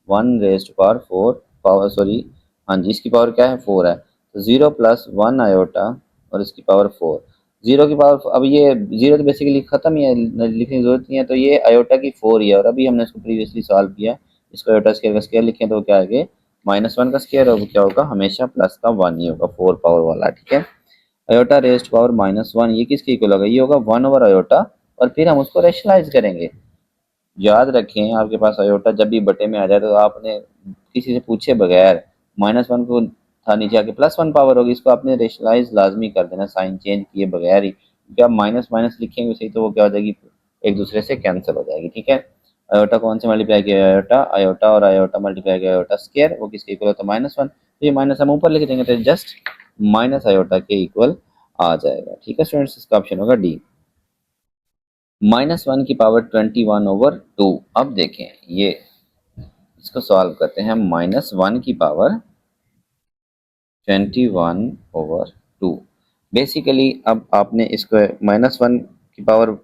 1 रेस्ट पावर 4 पावर सॉरी, हाँ जी, इसकी पावर क्या है 4 है, तो 0 प्लस 1 आयोटा और इसकी पावर 4, 0 की पावर, अब ये 0 तो बेसिकली खत्म ही है, लिखने की जरूरत नहीं है, तो ये आयोटा की 4 ही है। और अभी हमने इसको प्रीवियसली सॉल्व किया, इसको आयोटा स्क्वायर का स्क्वायर लिखें तो क्या आएगा, माइनस वन का स्क्वायर, और क्या होगा हमेशा प्लस का वन ही होगा, 4 पावर वाला, ठीक है। Iota rest power minus one, ये किसके इक्वल होगा, ये होगा 1 ओवर आयोटा, और फिर हम उसको रेशनलाइज करेंगे। याद रखें आपके पास आयोटा जब भी बटे में आ जाए तो आपने किसी से पूछे बगैर माइनस वन को था नीचे आके प्लस वन पावर होगी, इसको आपने रेशनलाइज लाजमी कर देना साइन चेंज किए बगैर ही, क्योंकि आप माइनस माइनस लिखेंगे सही तो वो क्या हो जाएगी, एक दूसरे से कैंसिल हो जाएगी, ठीक है। आयोटा कौन से मल्टीप्लाई किया, आयोटा आयोटा और आयोटा मल्टीप्लाई किया आयोटा स्क्वायर, वो किसके इक्वल होता है माइनस वन, तो ये माइनस हम ऊपर लिख देंगे तो जस्ट माइनस आयोटा के इक्वल आ जाएगा, ठीक है स्टूडेंट्स, इसका ऑप्शन होगा डी। माइनस वन की पावर 21/2, अब देखें ये, इसको सॉल्व करते हैं। माइनस वन की पावर 21/2, बेसिकली अब आपने इसको माइनस वन की पावर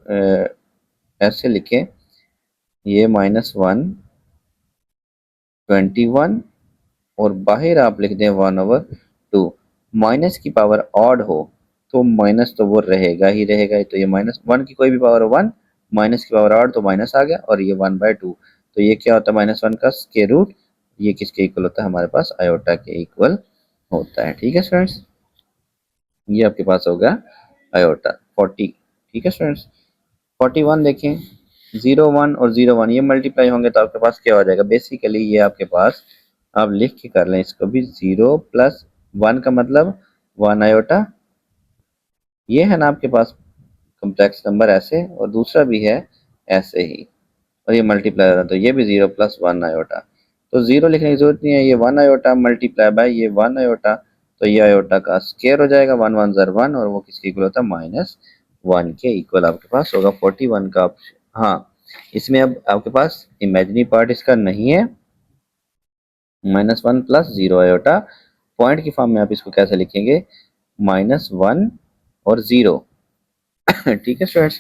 ऐसे लिखे, ये माइनस वन 21 और बाहर आप लिख दें 1/2। माइनस की पावर ऑड हो तो माइनस तो वो रहेगा ही रहेगा, तो ये माइनस वन की कोई भी पावर 1, माइनस की पावर ऑड तो माइनस आ गया, और ये 1/2, तो ये क्या होता है माइनस वन का स्क्वायर रूट, ये किसके इक्वल होता है हमारे पास, आयोटा के इक्वल होता है, ठीक है स्टूडेंट्स। ये आपके पास होगा आयोटा 40, ठीक है स्टूडेंट्स। 41 देखें, 0 1 और 0 1 ये मल्टीप्लाई होंगे तो आपके पास क्या हो जाएगा, बेसिकली ये आपके पास, आप लिख के कर लें इसको भी, 0 प्लस 1 का मतलब 1 आयोटा, ये है ना आपके पास कॉम्प्लेक्स नंबर ऐसे, और दूसरा भी है ऐसे ही, और ये मल्टीप्लाई हो रहा है तो ये भी 0 प्लस 1 आयोटा, तो 0 लिखने की जरूरत नहीं है, ये 1 आयोटा मल्टीप्लाई बाय ये 1 आयोटा, तो ये आयोटा का स्क्वायर हो जाएगा, 1 1 ज़र 1, और वो किसके इक्वल होता है माइनस वन के इक्वल आपके पास होगा 41 का। हाँ, इसमें अब आपके पास इमेजिनरी पार्ट इसका नहीं है, minus one plus 0 iota, point की फॉर्म में आप इसको कैसे लिखेंगे, माइनस वन और 0 ठीक है स्टूडेंट्स,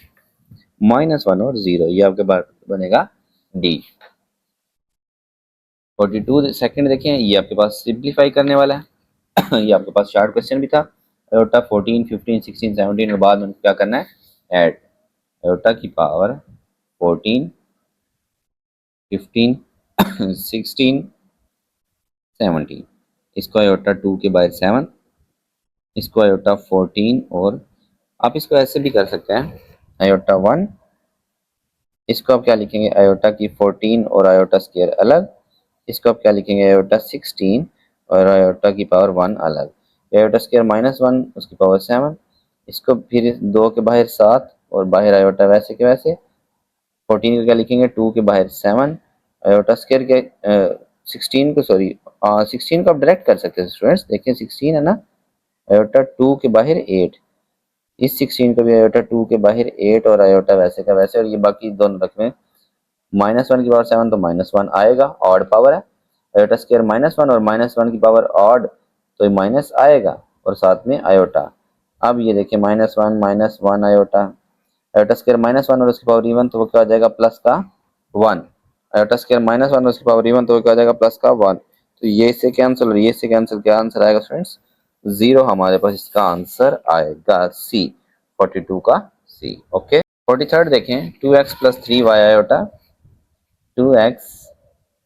माइनस वन और 0, ये आपके पास बनेगा डी। 42 सेकंड देखें, ये आपके पास सिंप्लीफाई करने वाला है ये आपके पास शार्ट क्वेश्चन भी था। आयोटा 14 15 16 17 के बाद में क्या करना है, ऐड आयोटा की पावर 14 15 16 17, इसको आयोटा 2 के बाय 7, इसको आयोटा 14, और आप इसको ऐसे भी कर सकते हैं आयोटा 1, इसको आप क्या लिखेंगे आयोटा की 14 और आयोटा स्क्वायर अलग, इसको आप क्या लिखेंगे आयोटा 16 और आयोटा की पावर 1 अलग, आयोटा स्क्वायर माइनस वन उसकी पावर 7, इसको फिर 2 के बाहर 7 और बाहर आयोटा वैसे के वैसे, 14 को क्या लिखेंगे 2 के बाहर 7, आयोटा स्क्वायर के 16 को सॉरी 16 को आप डायरेक्ट कर सकते हैं स्टूडेंट्स, देखिए 16 है ना, आयोटा 2 के बाहर 8, इस 16 को भी आयोटा 2 के बाहर 8 और आयोटा वैसे का वैसे, और ये बाकी दोनों रकमें माइनस वन की पावर 7 तो माइनस वन आएगा, ऑड पावर है, आयोटा स्क्वायर माइनस वन और माइनस वन की पावर ऑड तो ये माइनस आएगा, और साथ में आयोटा। अब ये देखिए minus one iota, iota square minus one और उसकी पावर इवन तो वो क्या हो जाएगा प्लस का 1, आयोटा स्क्वायर माइनस वन और उसकी पावर इवन तो वो क्या हो जाएगा प्लस का 1, तो ये से कैंसिल और ये से कैंसिल, क्या आंसर आएगा स्टूडेंट्स, 0 हमारे पास इसका आंसर आएगा सी, 42 का सी। ओके, 43 देखें, 2x plus 3y iota, 2x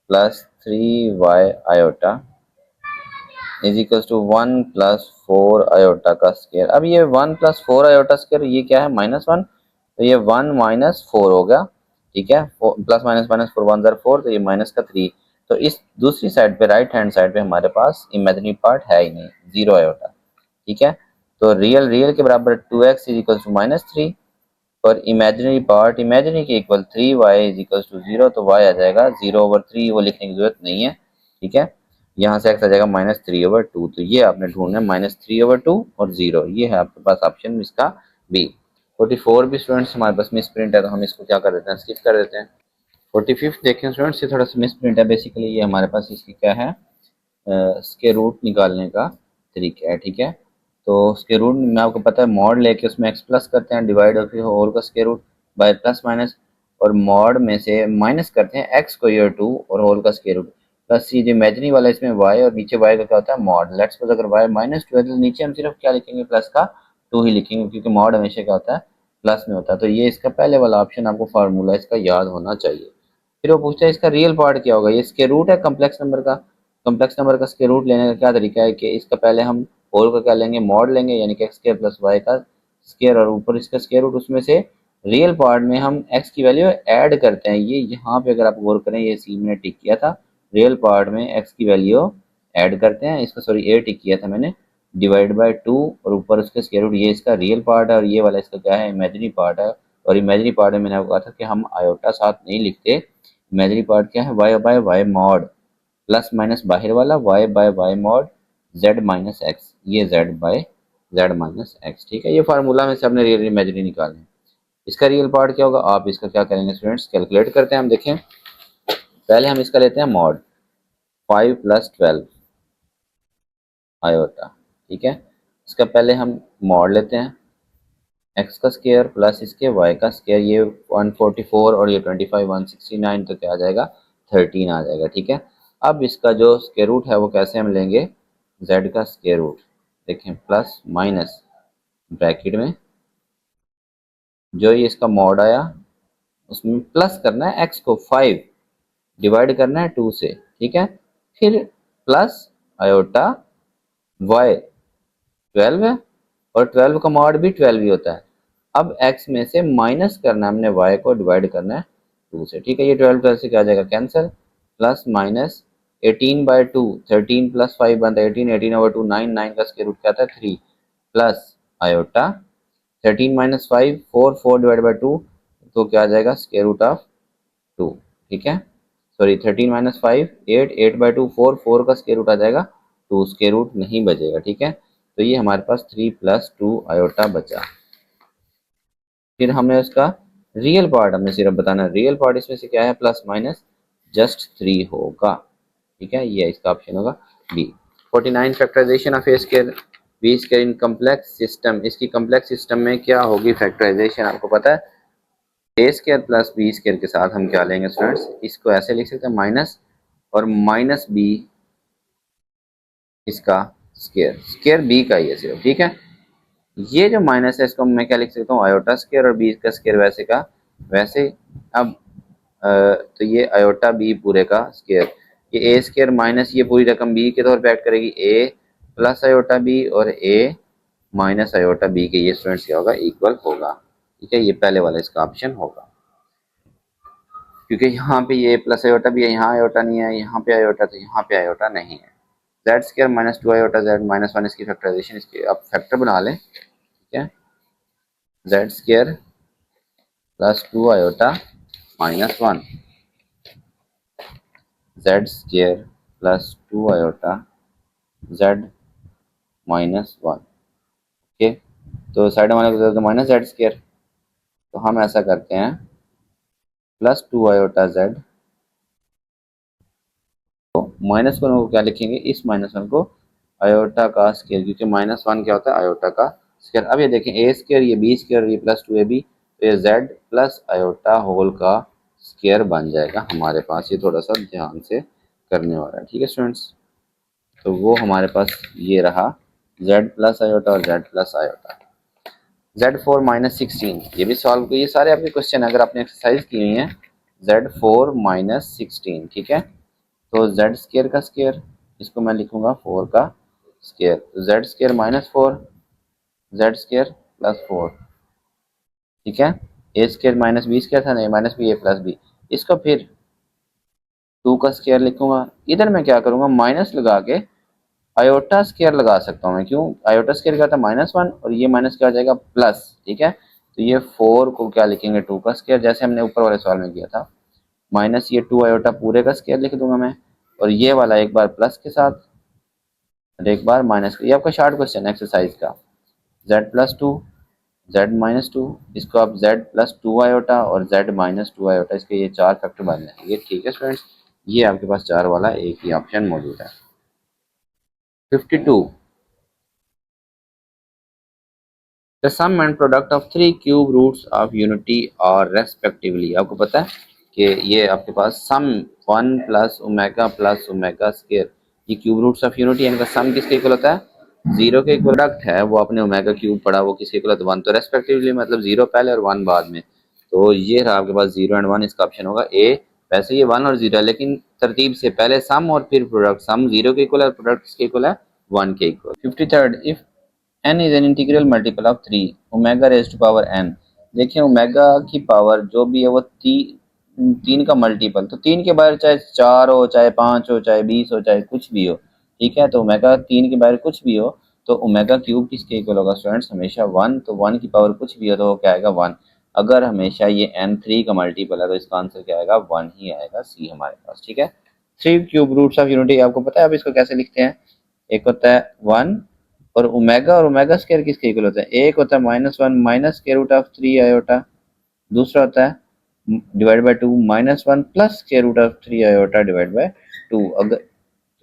plus 3y iota is equal to 1 plus 4 iota का स्क्वायर। अब ये 1 प्लस 4 आयोटा स्क्वायर ये क्या है माइनस वन, तो ये 1 माइनस 4 होगा, ठीक है, प्लस माइनस माइनस 4 1 4, तो ये माइनस का 3, तो इस दूसरी साइड पे राइट हैंड साइड पे हमारे पास इमेजिनरी पार्ट है ही नहीं, 0 आयोटा। ठीक है, तो रियल रियल के बराबर 2x इज इक्वल टू -3 और इमेजिनरी पार्ट इमेजिनरी के equal 3y is equal to 0, तो y आ जाएगा 0/3, वो लिखने की जरूरत नहीं है। ठीक है, यहाँ से x आ जाएगा -3/2, तो ये आपने ढूंढना है -3/2 और 0, ये है आपके पास ऑप्शन इसका बी। 44 भी स्टूडेंट्स हमारे पास मिस प्रिंट है, तो हम इसको क्या कर देते हैं, स्किप कर देते हैं। 45 देखें स्टूडेंट्स, ये थोड़ा सा मिस प्रिंट है, बेसिकली ये हमारे पास इसकी क्या है, स्क्वायर रूट निकालने का तरीका है। ठीक है, तो स्क्वायर रूट में आपको पता है मॉड लेके उसमें एक्स प्लस करते हैं, डिवाइड और फिर होल का square root by plus minus, और मॉड में से माइनस करते हैं एक्स स्क्वायर 2 और होल का स्क्वायर रूट प्लस ये जो इमेजिनरी वाला इसमें वाई और नीचे वाई का क्या होता है मॉड। लेट्स सपोज अगर वाई -2 है तो नीचे हम सिर्फ क्या लिखेंगे, प्लस का 2 ही लिखेंगे, क्योंकि मॉड हमेशा क्या होता है प्लस में होता है। तो ये इसका पहले वाला ऑप्शन आपको फार्मूला इसका याद होना चाहिए। फिर वो पूछता है इसका रियल पार्ट क्या होगा, ये स्क्वायर रूट है कम्प्लेक्स नंबर का। कम्प्लेक्स नंबर का स्क्वायर रूट लेने का क्या तरीका है कि इसका पहले हम होल का क्या लेंगे, मॉड लेंगे, यानी कि एक्स स्क्वायर प्लस वाई का स्क्वायर और ऊपर इसका स्क्वायर रूट, उसमें से रियल पार्ट में हम एक्स की वैल्यू ऐड करते हैं। ये यहाँ पे अगर आप गौर करें, ये सी मैंने टिक किया था, रियल पार्ट में एक्स की वैल्यू ऐड करते हैं, इसका सॉरी ए टिक किया था मैंने, डिवाइड बाय 2 और ऊपर उसके स्क्वायर रूट, ये इसका रियल पार्ट है और ये वाला इसका क्या है, इमेजिनरी पार्ट है। और इमेजिनरी पार्ट में मैंने आपको कहा था कि हम आयोटा साथ नहीं लिखते, इमेजिनरी पार्ट क्या है, y by y mod, plus minus बाहर वाला y by y mod z minus x, ये z by z minus x. ठीक है, ये फार्मूला में से आपने रियल इमेजिनरी निकालना है। इसका रियल पार्ट क्या होगा, आप इसका क्या करेंगे स्टूडेंट्स, कैलकुलेट करते हैं हम। देखें पहले हम इसका लेते हैं मॉड 5 + 12 आयोटा। ठीक है, इसका पहले हम मॉड लेते हैं एक्स का स्क्वायर प्लस इसके वाई का स्क्वायर, ये 144 और ये 25 169, तो क्या आ जाएगा 13 आ जाएगा। ठीक है, अब इसका जो स्क्वायर रूट है वो कैसे हम लेंगे, जेड का स्क्वायर रूट, देखें प्लस माइनस ब्रैकेट में जो ये इसका मॉड आया उसमें प्लस करना है एक्स को 5, डिवाइड करना है 2 से। ठीक है, फिर प्लस आयोटा वाई 12 है और 12 का मॉड भी 12 ही होता है। अब x में से माइनस करना है हमने, y को डिवाइड करना है 2 से। ठीक है, ये 12 से क्या आ जाएगा कैंसिल, प्लस माइनस 18/2, 13 + 5 बनता है 18, 18/2 9, 9 का स्क्वायर रूट क्या आता है 3, प्लस आयोटा 13 - 5 4, 4 डिवाइड बाई 2, तो क्या आ जाएगा स्क्वायर रूट ऑफ 2। ठीक है, सॉरी 13 - 5 8, 8/2 4, 4 का स्क्वायर रूट आ जाएगा 2, स्क्वायर रूट नहीं बचेगा। ठीक है, तो ये हमारे पास 3 + 2 आयोटा बचा। फिर हमें उसका रियल पार्ट हमें सिर्फ बताना है, रियल पार्ट इसमें से क्या है, प्लस माइनस जस्ट 3 होगा। ठीक है, ये इसका ऑप्शन होगा B. 49 factorization of A square B square in complex system, इसकी कम्प्लेक्स सिस्टम में क्या होगी फैक्टराइजेशन, आपको पता है A square plus B square के साथ हम क्या लेंगे स्टूडेंट्स, इसको ऐसे लिख सकते हैं माइनस और माइनस बी इसका स्क्वायर, स्क्वायर बी का ही है सिर्फ। ठीक है, ये जो माइनस है इसको मैं क्या लिख सकता हूँ, आयोटा स्क्वायर और बी का स्क्वायर वैसे का वैसे। अब तो ये आयोटा बी पूरे का स्क्वायर, ये ए स्क्वायर माइनस ये पूरी रकम बी के तौर पे ऐड करेगी, ए प्लस आयोटा बी और ए माइनस आयोटा बी के ये स्टूडेंट्स क्या होगा, इक्वल होगा। ठीक है, ये पहले वाला इसका ऑप्शन होगा, क्योंकि यहाँ पे ये प्लस आयोटा भी है, यहाँ आयोटा नहीं है, यहाँ पे आयोटा, तो यहाँ पे आयोटा नहीं है। जेड स्क्वायर -2 आयोटा जेड -1 इसकी फैक्टराइजेशन, इसकी आप फैक्टर बना लें। ठीक है, Z square +2 iota -1, Z square +2 iota Z -1। Okay, तो साइड वाले को तो माइनस जेड स्क्वायर, तो हम ऐसा करते हैं +2 आयोटा जेड, तो -1 को क्या लिखेंगे, इस -1 को आयोटा का स्क्वायर, क्योंकि -1 क्या होता है आयोटा का स्क्वायर। अब ये देखें ए स्क्वायर ये बी स्क्वायर ये +2ab, तो ये जेड प्लस आयोटा होल का स्क्वायर बन जाएगा हमारे पास। ये थोड़ा सा ध्यान से करने वाला है। ठीक है स्टूडेंट्स, तो वो हमारे पास ये रहा जेड प्लस आयोटा और जेड प्लस आयोटा। Z4 -16 ये भी सॉल्व किए, ये सारे आपके क्वेश्चन अगर आपने एक्सरसाइज की हुई हैं। Z4 -16 ठीक है, तो जेड स्क्वायर का स्क्वायर, इसको मैं लिखूंगा 4 का स्क्वायर, तो जेड स्क्वायर -4 जेड स्क्वायर +4। ठीक है, ए स्क्वायर -b स्क्वायर था नहीं, -b a + b, इसको फिर 2 का स्क्वायर लिखूंगा। इधर मैं क्या करूंगा, माइनस लगा के आयोटा स्क्वायर लगा सकता हूँ मैं। क्यों, आयोटा स्क्वायर क्या था, -1 और ये माइनस क्या हो जाएगा, प्लस। ठीक है, तो ये 4 को क्या लिखेंगे, 2 का स्क्वायर, जैसे हमने ऊपर वाले सवाल में किया था। माइनस ये 2 आयोटा पूरे का स्क्वायर लिख दूंगा मैं, और ये वाला एक बार प्लस के साथ और एक बार माइनस। ये आपका शॉर्ट क्वेश्चन एक्सरसाइज का। z+2, z-2, इसको आप z+2 आयोटा और z-2 आयोटा, इसके ये 4 फैक्टर बन जाएंगे। ठीक है स्टूडेंट्स, ये आपके पास 4 वाला एक ही ऑप्शन मौजूद है। 52, the sum and product of 3 cube roots of unity और रेस्पेक्टिवली। आपको पता है कि ये आपके पास sum 1 plus omega plus omega square, ये क्यूब रूट्स ऑफ यूनिटी, इनका सम किसके इक्वल होता है, 0 के इक्वल। प्रोडक्ट है वो अपने ओमेगा क्यूब पढ़ा, वो किसके इक्वल होता है, 1। तो रेस्पेक्टिवली मतलब 0 पहले और 1 बाद में। तो ये रहा आपके पास 0 एंड 1, इसका ऑप्शन होगा ए। वैसे ये 1 और 0 है, लेकिन तरतीब से पहले सम और फिर प्रोडक्ट। सम 0 के इक्वल है, प्रोडक्ट किसके इक्वल है, 1 के equal. 53, if n is an integral multiple of 3 omega raised to power n। देखिए ओमेगा की पावर जो भी है वो 3 का मल्टीपल, तो 3 के बाहर चाहे 4 हो, चाहे 5 हो, चाहे 20 हो, चाहे कुछ भी हो। ठीक है, तो ओमेगा 3 के बाहर कुछ भी हो तो ओमेगा क्यूब किसके इक्वल होगा स्टूडेंट्स, हमेशा 1। तो 1 की पावर कुछ भी हो तो वो क्या आएगा, 1। अगर हमेशा ये n 3 का मल्टीपल है तो इसका आंसर क्या आएगा, 1 ही आएगा, सी हमारे पास। ठीक है, 3 क्यूब रूट्स ऑफ यूनिटी आपको पता है, अब इसको कैसे लिखते हैं। एक होता है 1 और ओमेगा स्क्वायर किसके इक्वल होता है, एक होता है -1 minus square root of 3 iota, दूसरा होता है divide by 2 -1 plus square root of 3 iota divide by 2। अगर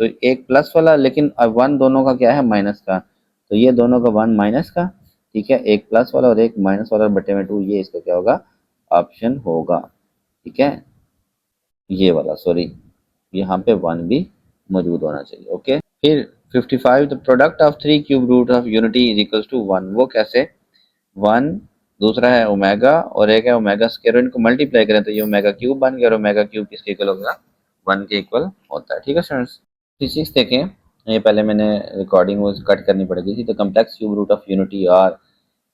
तो एक प्लस वाला, लेकिन अब 1 दोनों का क्या है, माइनस का, तो ये दोनों का 1 माइनस का। ठीक है, एक प्लस वाला और एक माइनस वाला बटे में 2, ये इसका क्या होगा, ऑप्शन होगा। ठीक है, ये वाला, सॉरी यहाँ पे 1 भी मौजूद होना चाहिए। ओके, फिर 55, the product of 3 cube root of unity is equals to 1। वो कैसे, 1 दूसरा है ओमेगा और एक है ओमेगा स्क्वायर, इनको मल्टीप्लाई करें तो ये ओमेगा क्यूब बन गया, और ओमेगा क्यूब किसके इक्वल होगा, 1 के इक्वल होता है। ठीक है स्टूडेंट्स, फिजिक्स देखें। ये पहले मैंने रिकॉर्डिंग वो कट करनी पड़ गई थी। तो complex cube root of unity are,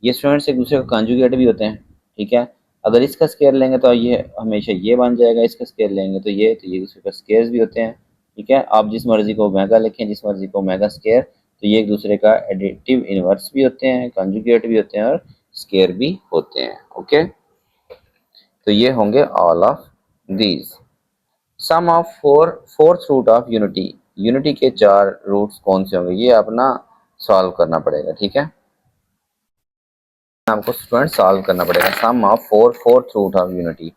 ये स्टूडेंट्स एक दूसरे का कॉन्जुगेट भी होते हैं। ठीक है, अगर इसका स्केयर लेंगे तो ये हमेशा ये बन जाएगा, इसका स्केयर लेंगे तो ये दूसरे का स्केयर्स भी होते हैं। ठीक है, आप जिस मर्जी को ओमेगा लिखें, जिस मर्जी को ओमेगा स्केयर, तो ये एक दूसरे का एडिटिव इनवर्स भी होते हैं, कॉन्जुगेट भी होते हैं और स्केयर भी होते हैं। ओके, तो ये होंगे all of these. Sum of fourth root of unity, unity के 4 रूट्स कौन से होंगे, ये अपना सॉल्व करना पड़ेगा। ठीक है, आपको स्टूडेंट सॉल्व करना पड़ेगा। Sum of fourth root of unity,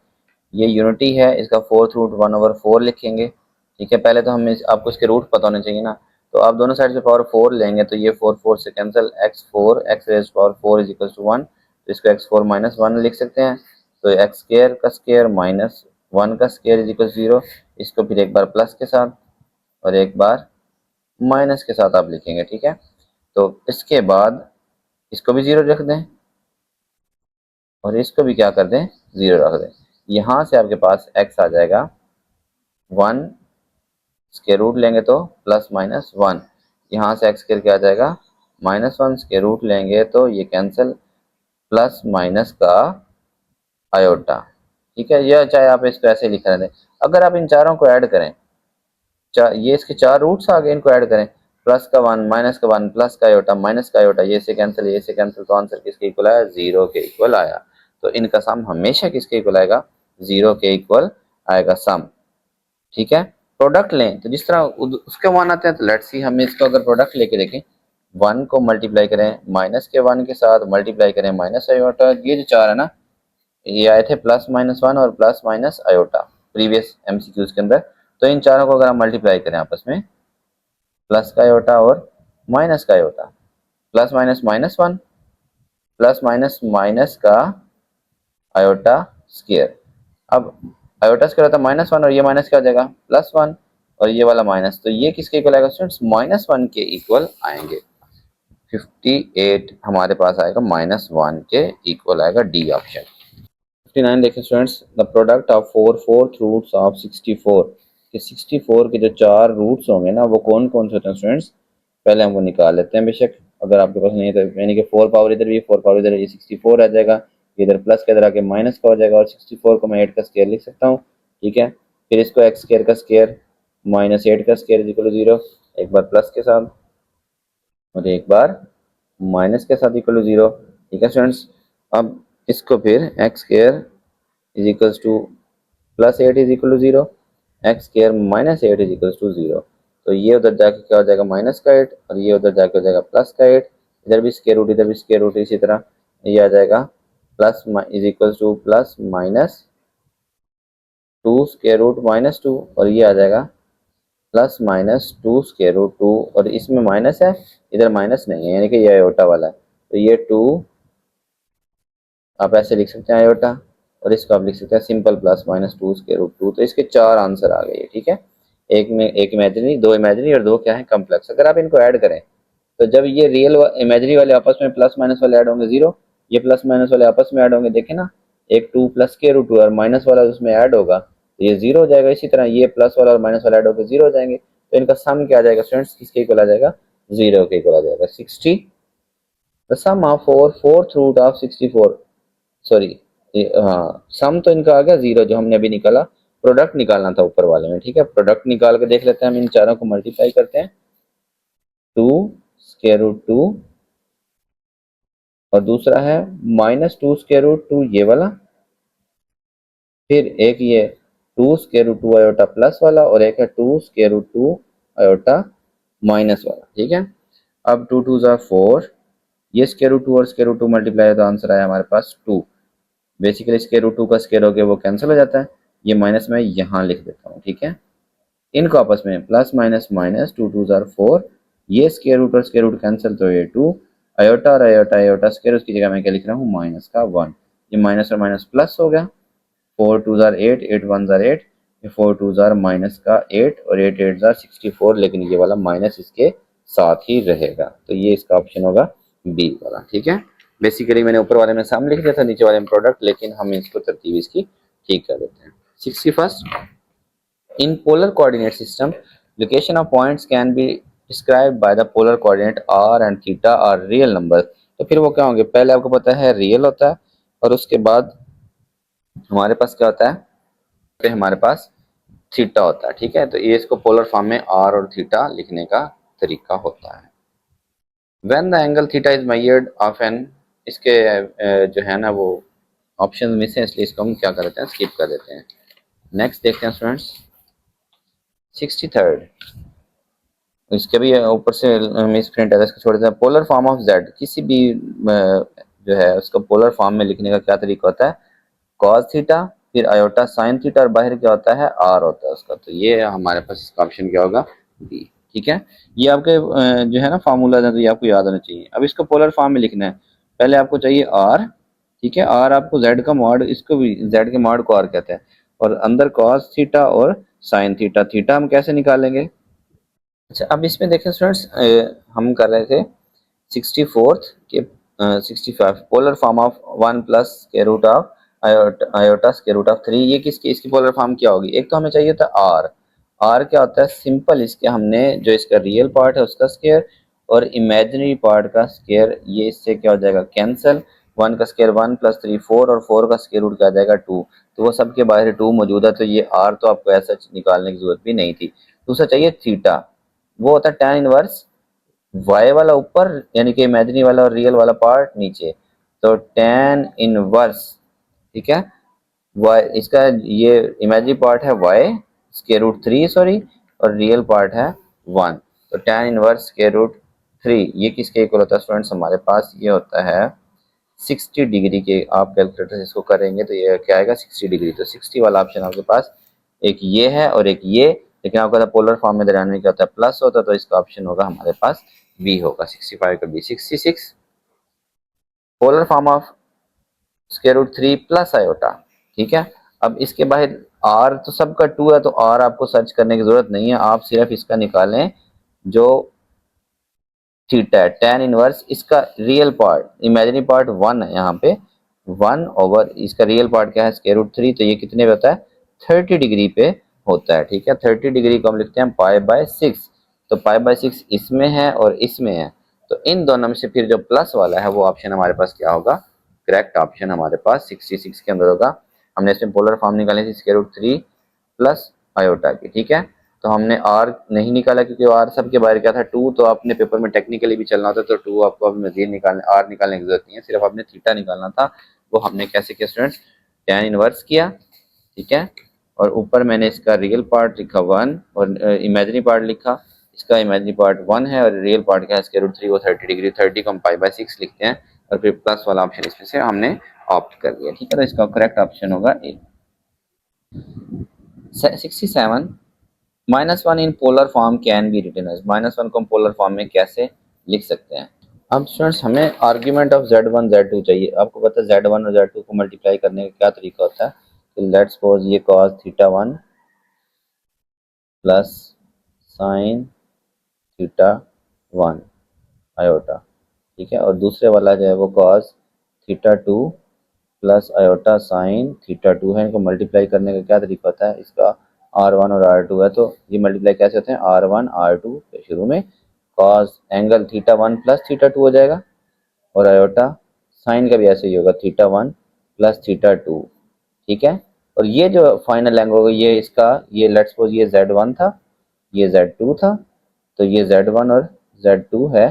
ये यूनिटी है, इसका फोर्थ रूट 1/4 लिखेंगे। ठीक है, पहले तो हमें आपको इसके रूट पता होने चाहिए ना। तो आप दोनों साइड से पावर 4 लेंगे तो ये 4 से cancel, x4 x raise power 4 is equal to 1, तो इसको x4 -1 लिख सकते हैं। तो x स्क्वायर का स्क्वायर -1 का स्क्वायर इज इक्वल 0, इसको फिर एक बार प्लस के साथ और एक बार माइनस के साथ आप लिखेंगे। ठीक है, तो इसके बाद इसको भी 0 रख दें और इसको भी क्या कर दें, 0 रख दें। यहाँ से आपके पास x आ जाएगा 1, स्क्वायर रूट लेंगे तो +-1, यहाँ से x स्क्वायर क्या आ जाएगा, -1, स्क्वायर रूट लेंगे तो ये कैंसिल, प्लस माइनस का आयोटा। ठीक है, यह चाहे आप इसको ऐसे लिख रहे हैं। अगर आप इन चारों को ऐड करें, ये इसके 4 रूट्स आ गए, इनको ऐड करें, प्लस का 1 माइनस का 1 प्लस का आयोटा माइनस का आयोटा, ये से कैंसिल, तो आंसर किसके इक्वल आया, 0 के इक्वल आया। तो इनका सम हमेशा किसके इक्वल आएगा, 0 के इक्वल आएगा सम। ठीक है, प्रोडक्ट लें तो जिस तरह उसके 1 आते हैं, तो लेट्स सी हम इसको अगर प्रोडक्ट लेके देखें, 1 को मल्टीप्लाई करें माइनस के 1 के साथ, मल्टीप्लाई करें माइनस आयोटा, ये जो 4 है ना, ये आए थे +-1 और प्लस आयोटा प्रीवियस एमसीक्यूज के अंदर। तो इन चारों को अगर हम मल्टीप्लाई करें आपस में, प्लस का आयोटा और माइनस का iota, plus minus -1 plus minus का आयोटा स्क्वायर। अब आयोटा स्क्वायर होता है -1 और ये माइनस क्या हो जाएगा, +1 और ये वाला माइनस, तो ये किसके इक्वल आएगा स्टूडेंट्स, -1 के इक्वल आएंगे। 58 हमारे पास आएगा -1 के इक्वल आएगा, डी ऑप्शन। 59 देखें students, the product of fourth roots of 64, कि 64 के जो 4 रूट्स होंगे ना वो कौन कौन से होते हैं स्टूडेंट्स, पहले हम वो निकाल लेते हैं। बेशक अगर आपके पास नहीं है तो यानी कि 4 पावर इधर भी 4 पावर इधर, ये 64 आ जाएगा, इधर प्लस के इधर आके माइनस का हो जाएगा, और 64 को मैं 8 का स्क्वायर लिख सकता हूँ। ठीक है, फिर इसको एक्स स्क्वायर का स्क्वायर माइनस 8 का स्क्वायर इज इक्वल टू 0, एक बार प्लस के साथ और एक बार माइनस के साथ इक्वल टू 0। ठीक है स्टूडेंट्स, अब इसको फिर x square is equals to plus 8 is equal to 0, x square minus 8 is equals to 0। तो ये उधर जाके क्या हो जाएगा माइनस का 8 और ये उधर जाके हो जाएगा प्लस का 8, इधर भी स्क्वायर रूट इधर भी स्क्वायर रूट, इसी तरह ये आ जाएगा plus is equals to plus minus 2 square root minus 2 और ये आ जाएगा प्लस माइनस 2 स्क्वायर रूट 2 और इसमें माइनस है, इधर माइनस नहीं है, यानी कि ये आयोटा वाला है, तो ये 2 आप ऐसे लिख सकते हैं आयोटा, और इसको आप लिख सकते हैं simple plus minus 2 square root 2। तो इसके 4 आंसर आ गए। ठीक है, एक में एक इमेजिनरी, दो इमेजिनरी और दो क्या है कम्प्लेक्स। अगर आप इनको ऐड करें तो जब ये रियल इमेजिनरी वाले आपस में प्लस माइनस वाले ऐड होंगे 0, ये प्लस माइनस वाले आपस में ऐड होंगे, देखे ना, एक 2 प्लस स्क्वायर रूट 2 और माइनस वाला उसमें ऐड होगा तो ये 0 हो जाएगा। इसी तरह ये प्लस वाला और माइनस वाला ऐड होकर 0 हो जाएंगे, तो इनका सम क्या आ जाएगा स्टूडेंट्स, किसके इक्वल आ जाएगा, 0 के इक्वल आ जाएगा। 60 the sum of fourth root of 64, sorry, हाँ सम तो इनका आ गया 0 जो हमने अभी निकाला, प्रोडक्ट निकालना था ऊपर वाले में। ठीक है, प्रोडक्ट निकाल के देख लेते हैं, हम इन चारों को मल्टीप्लाई करते हैं, 2 स्क्वायर रूट 2 और दूसरा है माइनस 2 स्क्वायर रूट 2 ये वाला, फिर एक ये 2 स्क्वायर रूट 2 आयोटा प्लस वाला और एक है 2 स्क्वायर रूट 2 आयोटा माइनस वाला। ठीक है, अब 2 2 ज़ा 4, ये स्क्वायर रूट 2 और स्क्वायर रूट 2 मल्टीप्लाई है तो आंसर आया हमारे पास 2। बेसिकली स्क्वायर रूट 2 का स्क्वायर हो गया वो कैंसिल हो जाता है, ये माइनस में यहाँ लिख देता हूँ। ठीक है, इनको आपस में प्लस माइनस माइनस 2 2 ज़ा 4, ये स्क्वायर रूट और स्क्वायर रूट कैंसिल तो ये 2, आयोटा और आयोटा आयोटा स्क्वायर, उसकी जगह मैं क्या लिख रहा हूँ माइनस का 1, ये माइनस और माइनस प्लस हो गया, 4 2 ज़ार 8, 8 1 ज़ार 8, ये 4 2 ज़ार माइनस का 8 और 8 8 ज़ार 64, लेकिन ये वाला माइनस इसके साथ ही रहेगा, तो ये इसका ऑप्शन होगा बी वाला। ठीक है, बेसिकली मैंने ऊपर वाले में सम लिख दिया था, नीचे वाले में प्रोडक्ट, लेकिन हम इसको तरतीब इसकी ठीक कर देते हैं। 61 in polar coordinate system location of points can be described by the polar coordinate r and theta are real numbers। तो फिर वो क्या होंगे, पहले आपको पता है रियल होता है और उसके बाद हमारे पास क्या होता है, फिर हमारे पास थीटा होता है। ठीक है, तो ये इसको पोलर फॉर्म में आर और थीटा लिखने का तरीका होता है। When the angle theta is measured of N, इसके जो है ना वो ऑप्शन मिस है, इसलिए इसको हम क्या कर देते हैं, स्किप कर देते हैं। नेक्स्ट देखते हैं स्टूडेंट्स 63, इसके भी ऊपर से मिस प्रिंट है, इसको छोड़ देते हैं। पोलर फॉर्म ऑफ जेड, किसी भी जो है उसका पोलर फॉर्म में लिखने का क्या तरीका होता है, कॉस थीटा फिर आयोटा साइन थीटा और बाहर क्या होता है आर होता है उसका, तो ये हमारे पास इसका ऑप्शन क्या होगा बी। ठीक है, ये आपके जो है ना फार्मूला है तो ये आपको याद होना चाहिए। अब इसको पोलर फॉर्म में लिखना है, पहले आपको चाहिए आर। ठीक है, आर आपको जेड का मॉड, इसको भी जेड के मॉड को आर कहते हैं, और अंदर कॉस थीटा और साइन थीटा, थीटा हम कैसे निकालेंगे। अच्छा, अब इसमें देखें स्टूडेंट्स, हम कर रहे थे 64th के 65 polar form of 1 plus square root of iota square root of 3, ये किसकी, इसकी पोलर फॉर्म क्या होगी। एक तो हमें चाहिए था आर, आर क्या होता है सिंपल, इसके हमने जो इसका रियल पार्ट है उसका स्क्वायर और इमेजिनरी पार्ट का स्क्वायर, ये इससे क्या हो जाएगा कैंसिल, 1 का स्क्वायर 1 प्लस 3 4 और 4 का स्क्वायर रूट क्या आ जाएगा 2, तो वो सबके बाहर 2 मौजूद है, तो ये आर तो आपको ऐसा निकालने की जरूरत भी नहीं थी। दूसरा चाहिए थीटा, वो होता है tan इनवर्स y वाला ऊपर यानी कि इमेजिनरी वाला और रियल वाला पार्ट नीचे, तो tan इनवर्स, ठीक है, y इसका ये इमेजिनरी पार्ट है y स्क्वायर रूट 3 सॉरी, और रियल पार्ट है 1, तो tan इनवर्स स्क्वायर रूट 3 ये किसके इक्वल होता है स्टूडेंट्स, हमारे पास ये होता है 60 डिग्री के। आप कैलकुलेटर से इसको करेंगे तो ये क्या आएगा 60 डिग्री, तो 60 वाला ऑप्शन आपके पास एक ये है और एक ये, लेकिन आपका था पोलर फॉर्म में दरमियान में क्या होता है प्लस होता है, तो इसका ऑप्शन होगा हमारे पास बी होगा 65 का B. 66 polar form of square root 3 plus iota. ठीक है, अब इसके बाहर आर तो सबका 2 है, तो आर आपको सर्च करने की जरूरत नहीं है, आप सिर्फ इसका निकालें जो थीटा है tan इनवर्स, इसका रियल पार्ट इमेजिनरी पार्ट 1 है यहाँ पे 1 ओवर इसका रियल पार्ट क्या है स्क्वायर रूट 3, तो ये कितने पे होता है 30 डिग्री पे होता है। ठीक है, 30 डिग्री को हम लिखते हैं पाई बाय 6, तो पाई बाय 6 इसमें है और इसमें है, तो इन दोनों में से फिर जो प्लस वाला है वो ऑप्शन हमारे पास क्या होगा, करेक्ट ऑप्शन हमारे पास 66 के अंदर होगा। हमने इसमें पोलर फॉर्म निकाली थी स्क्वायर रूट 3 प्लस आयोटा की, ठीक है। तो हमने आर नहीं निकाला क्योंकि आर सबके बाहर क्या था 2, तो आपने पेपर में टेक्निकली भी चलना होता है तो 2 आपको अब मजीद निकालने, आर निकालने की जरूरत नहीं है, सिर्फ आपने थीटा निकालना था। वो हमने कैसे किया स्टूडेंट्स, tan इनवर्स किया, ठीक है। और ऊपर मैंने इसका रियल पार्ट लिखा 1 और इमेजिनरी पार्ट लिखा, इसका इमेजिनरी पार्ट 1 है और रियल पार्ट का है इसके √3 वो 30 डिग्री, 30 को हम π/6 लिखते हैं और फिर प्लस वाला ऑप्शन इसमें से हमने ऑप्ट कर लिया, ठीक है। तो इसका करेक्ट ऑप्शन होगा A. 67 -1 in polar form can be written as, -1 को हम पोलर फॉर्म में कैसे लिख सकते हैं। अब स्टूडेंट्स हमें आर्ग्यूमेंट ऑफ z1 z2 चाहिए। आपको पता है z1 और z2 को मल्टीप्लाई करने का क्या तरीका होता है। तो लेट्स सपोज ये cos θ1 प्लस साइन θ1 आयोटा, ठीक है। और दूसरे वाला जो है वो cos θ2 प्लस आयोटा साइन θ2 है। इनको मल्टीप्लाई करने का क्या तरीका होता है, इसका r1 और r2 है तो ये मल्टीप्लाई कैसे होते हैं, r1 r2 शुरू में cos एंगल θ1 प्लस θ2 हो जाएगा और आयोटा साइन का भी ऐसे ही होगा θ1 प्लस θ2, ठीक है। और ये जो फाइनल एंगल होगा ये इसका, ये लेट्स सपोज ये z1 था, ये z2 था, तो ये z1 और z2 है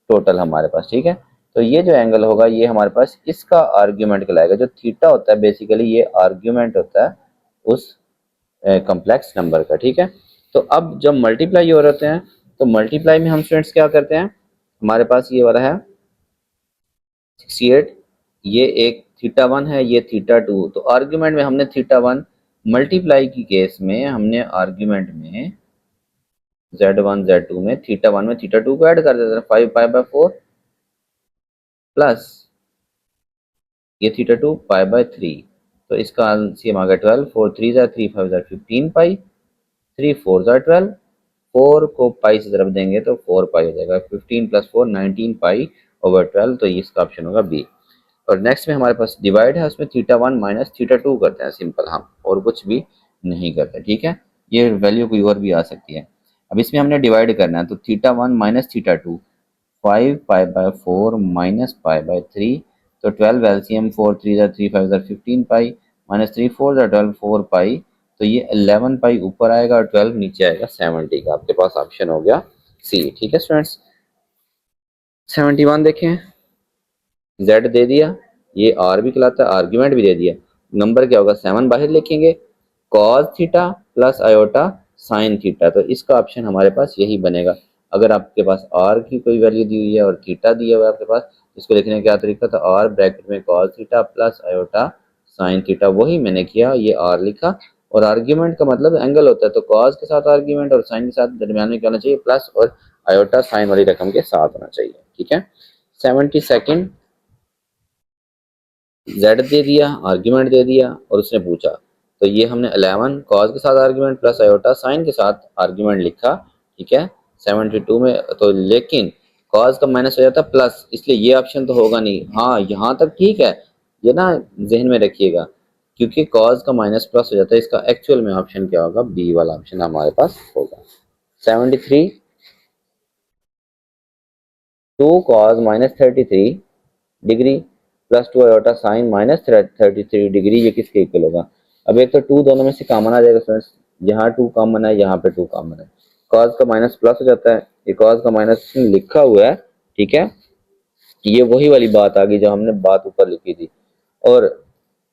टोटल हमारे पास, ठीक है। तो ये जो एंगल होगा ये हमारे पास इसका आर्ग्यूमेंट कहलाएगा। जो थीटा होता है बेसिकली ये आर्ग्यूमेंट होता है उस कॉम्प्लेक्स नंबर का, ठीक है। तो अब जब मल्टीप्लाई हो रहे होते हैं तो मल्टीप्लाई में हम स्टूडेंट्स क्या करते हैं, हमारे पास ये वाला है 68, ये एक θ1 है, ये θ2, तो आर्ग्यूमेंट में हमने θ1 मल्टीप्लाई की केस में हमने आर्ग्यूमेंट में z1 z2 में θ1 में θ2 को ऐड कर देते हैं, 5π/4 प्लस ये θ2 π/3, तो इसका एलसीएम आ गया 12, 4 3 जा 3 5 जा 15 पाई, 3 4 जा 12, 4 को पाई से ज़रब देंगे तो 4 पाई हो जाएगा, 15 + 4 19 पाई/12, तो इसका ऑप्शन होगा बी। और नेक्स्ट में हमारे पास डिवाइड है, उसमें θ1 माइनस θ2 करते हैं सिंपल हम, और कुछ भी नहीं करते, ठीक है। ये वैल्यू कोई और भी आ सकती है। अब इसमें हमने डिवाइड करना है तो θ1 माइनस θ2 5π/4 माइनस π/3, तो 12 एलसीएम 4 3 जा 3 5 जा 15 पाई माइनस 3 4 जा 12 4 पाई, तो ये 11 पाई ऊपर आएगा और 12 नीचे आएगा 70 का, आपके पास ऑप्शन हो गया सी, ठीक है स्टूडेंट्स। 71 देखें, z दे दिया, ये r भी कहलाता है, आर्ग्यूमेंट भी दे दिया, नंबर क्या होगा 7 बाहर लिखेंगे, cos theta plus iota sine theta, तो इसका ऑप्शन हमारे पास यही बनेगा। अगर आपके पास r की कोई वैल्यू दी हुई है और थीटा दिया हुआ है आपके पास, इसको लिखने का क्या तरीका था, r ब्रैकेट में cos theta plus iota sine theta, वही मैंने किया, ये r लिखा। और आर्ग्यूमेंट का मतलब एंगल होता है, तो cos के साथ आर्ग्यूमेंट और साइन के साथ दरमियान में क्या होना चाहिए, प्लस, और आयोटा साइन वाली रकम के साथ होना चाहिए, ठीक है। 72 z दे दिया, आर्ग्यूमेंट दे दिया और उसने पूछा, तो ये हमने 11 cos के साथ आर्ग्यूमेंट प्लस आयोटा साइन के साथ आर्ग्यूमेंट लिखा, ठीक है। 72 में तो लेकिन cos का माइनस हो जाता प्लस, इसलिए ये ऑप्शन तो होगा नहीं। हाँ यहाँ तक ठीक है, ये ना जहन में रखिएगा, क्योंकि cos का माइनस प्लस हो जाता है, इसका एक्चुअल में ऑप्शन क्या होगा, बी वाला ऑप्शन हमारे पास होगा। 73 2 cos minus 33 degree plus 2 iota sine minus 33 degree, ये किसके इक्वल होगा। अब एक तो 2 दोनों में से कॉमन आ जाएगा फ्रेंड्स, यहाँ 2 कॉमन है, यहाँ पे 2 कॉमन है, cos का माइनस प्लस हो जाता है, ये cos का माइनस लिखा हुआ है, ठीक है। ये वही वाली बात आ गई जो हमने बात ऊपर लिखी थी, और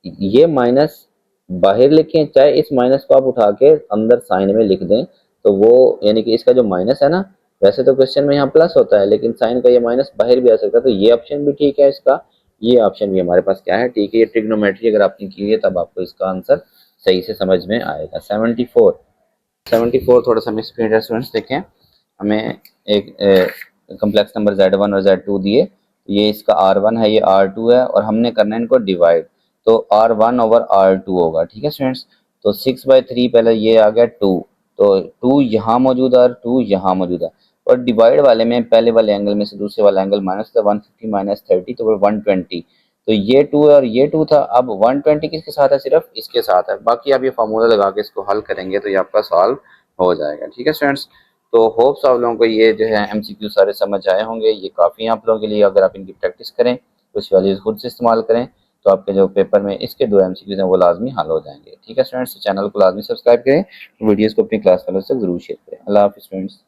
ये माइनस बाहर लिखें, चाहे इस माइनस को आप उठा के अंदर साइन में लिख दें, तो वो यानी कि इसका जो माइनस है ना, वैसे तो क्वेश्चन में यहाँ प्लस होता है लेकिन साइन का ये माइनस बाहर भी आ सकता है, तो ये ऑप्शन भी ठीक है इसका, ये ऑप्शन भी हमारे पास क्या है, ठीक है। ये ट्रिग्नोमेट्री अगर आपने की है तब आपको इसका आंसर सही से समझ में आएगा। 74 थोड़ा सा मिसप्रिंट है स्टूडेंट्स, देखें हमें एक कम्प्लेक्स नंबर z1 और z2 दिए, ये इसका r1 है, ये r2 है, और हमने करना है इनको डिवाइड, तो r1 ओवर r2 होगा, ठीक है स्टूडेंट्स। तो 6/3 पहले ये आ गया 2, तो 2 यहाँ मौजूद है और 2 यहाँ मौजूद है, और डिवाइड वाले में पहले वाले एंगल में से दूसरे वाला एंगल माइनस था, 150 माइनस 30 तो 120, तो ये 2 है और ये 2 था। अब 120 किसके साथ है, सिर्फ इसके साथ है, बाकी आप ये फार्मूला लगा के इसको हल करेंगे तो ये आपका सॉल्व हो जाएगा, ठीक है स्टूडेंट्स। तो होप्स आप लोगों को ये जो है एमसीक्यू सारे समझ आए होंगे, ये काफ़ी है आप लोगों के लिए। अगर आप इनकी प्रैक्टिस करें, कुछ वैल्यूज खुद से इस्तेमाल करें, तो आपके जो पेपर में इसके 2 एमसीक्यूज हैं वो लाजमी हल हो जाएंगे। ठीक है स्टूडेंट्स, चैनल को लाजमी सब्सक्राइब करें, वीडियोज़ को अपनी क्लास वालों से ज़रूर शेयर करें। अल्लाह हाफ़िज़ स्टूडेंट्स।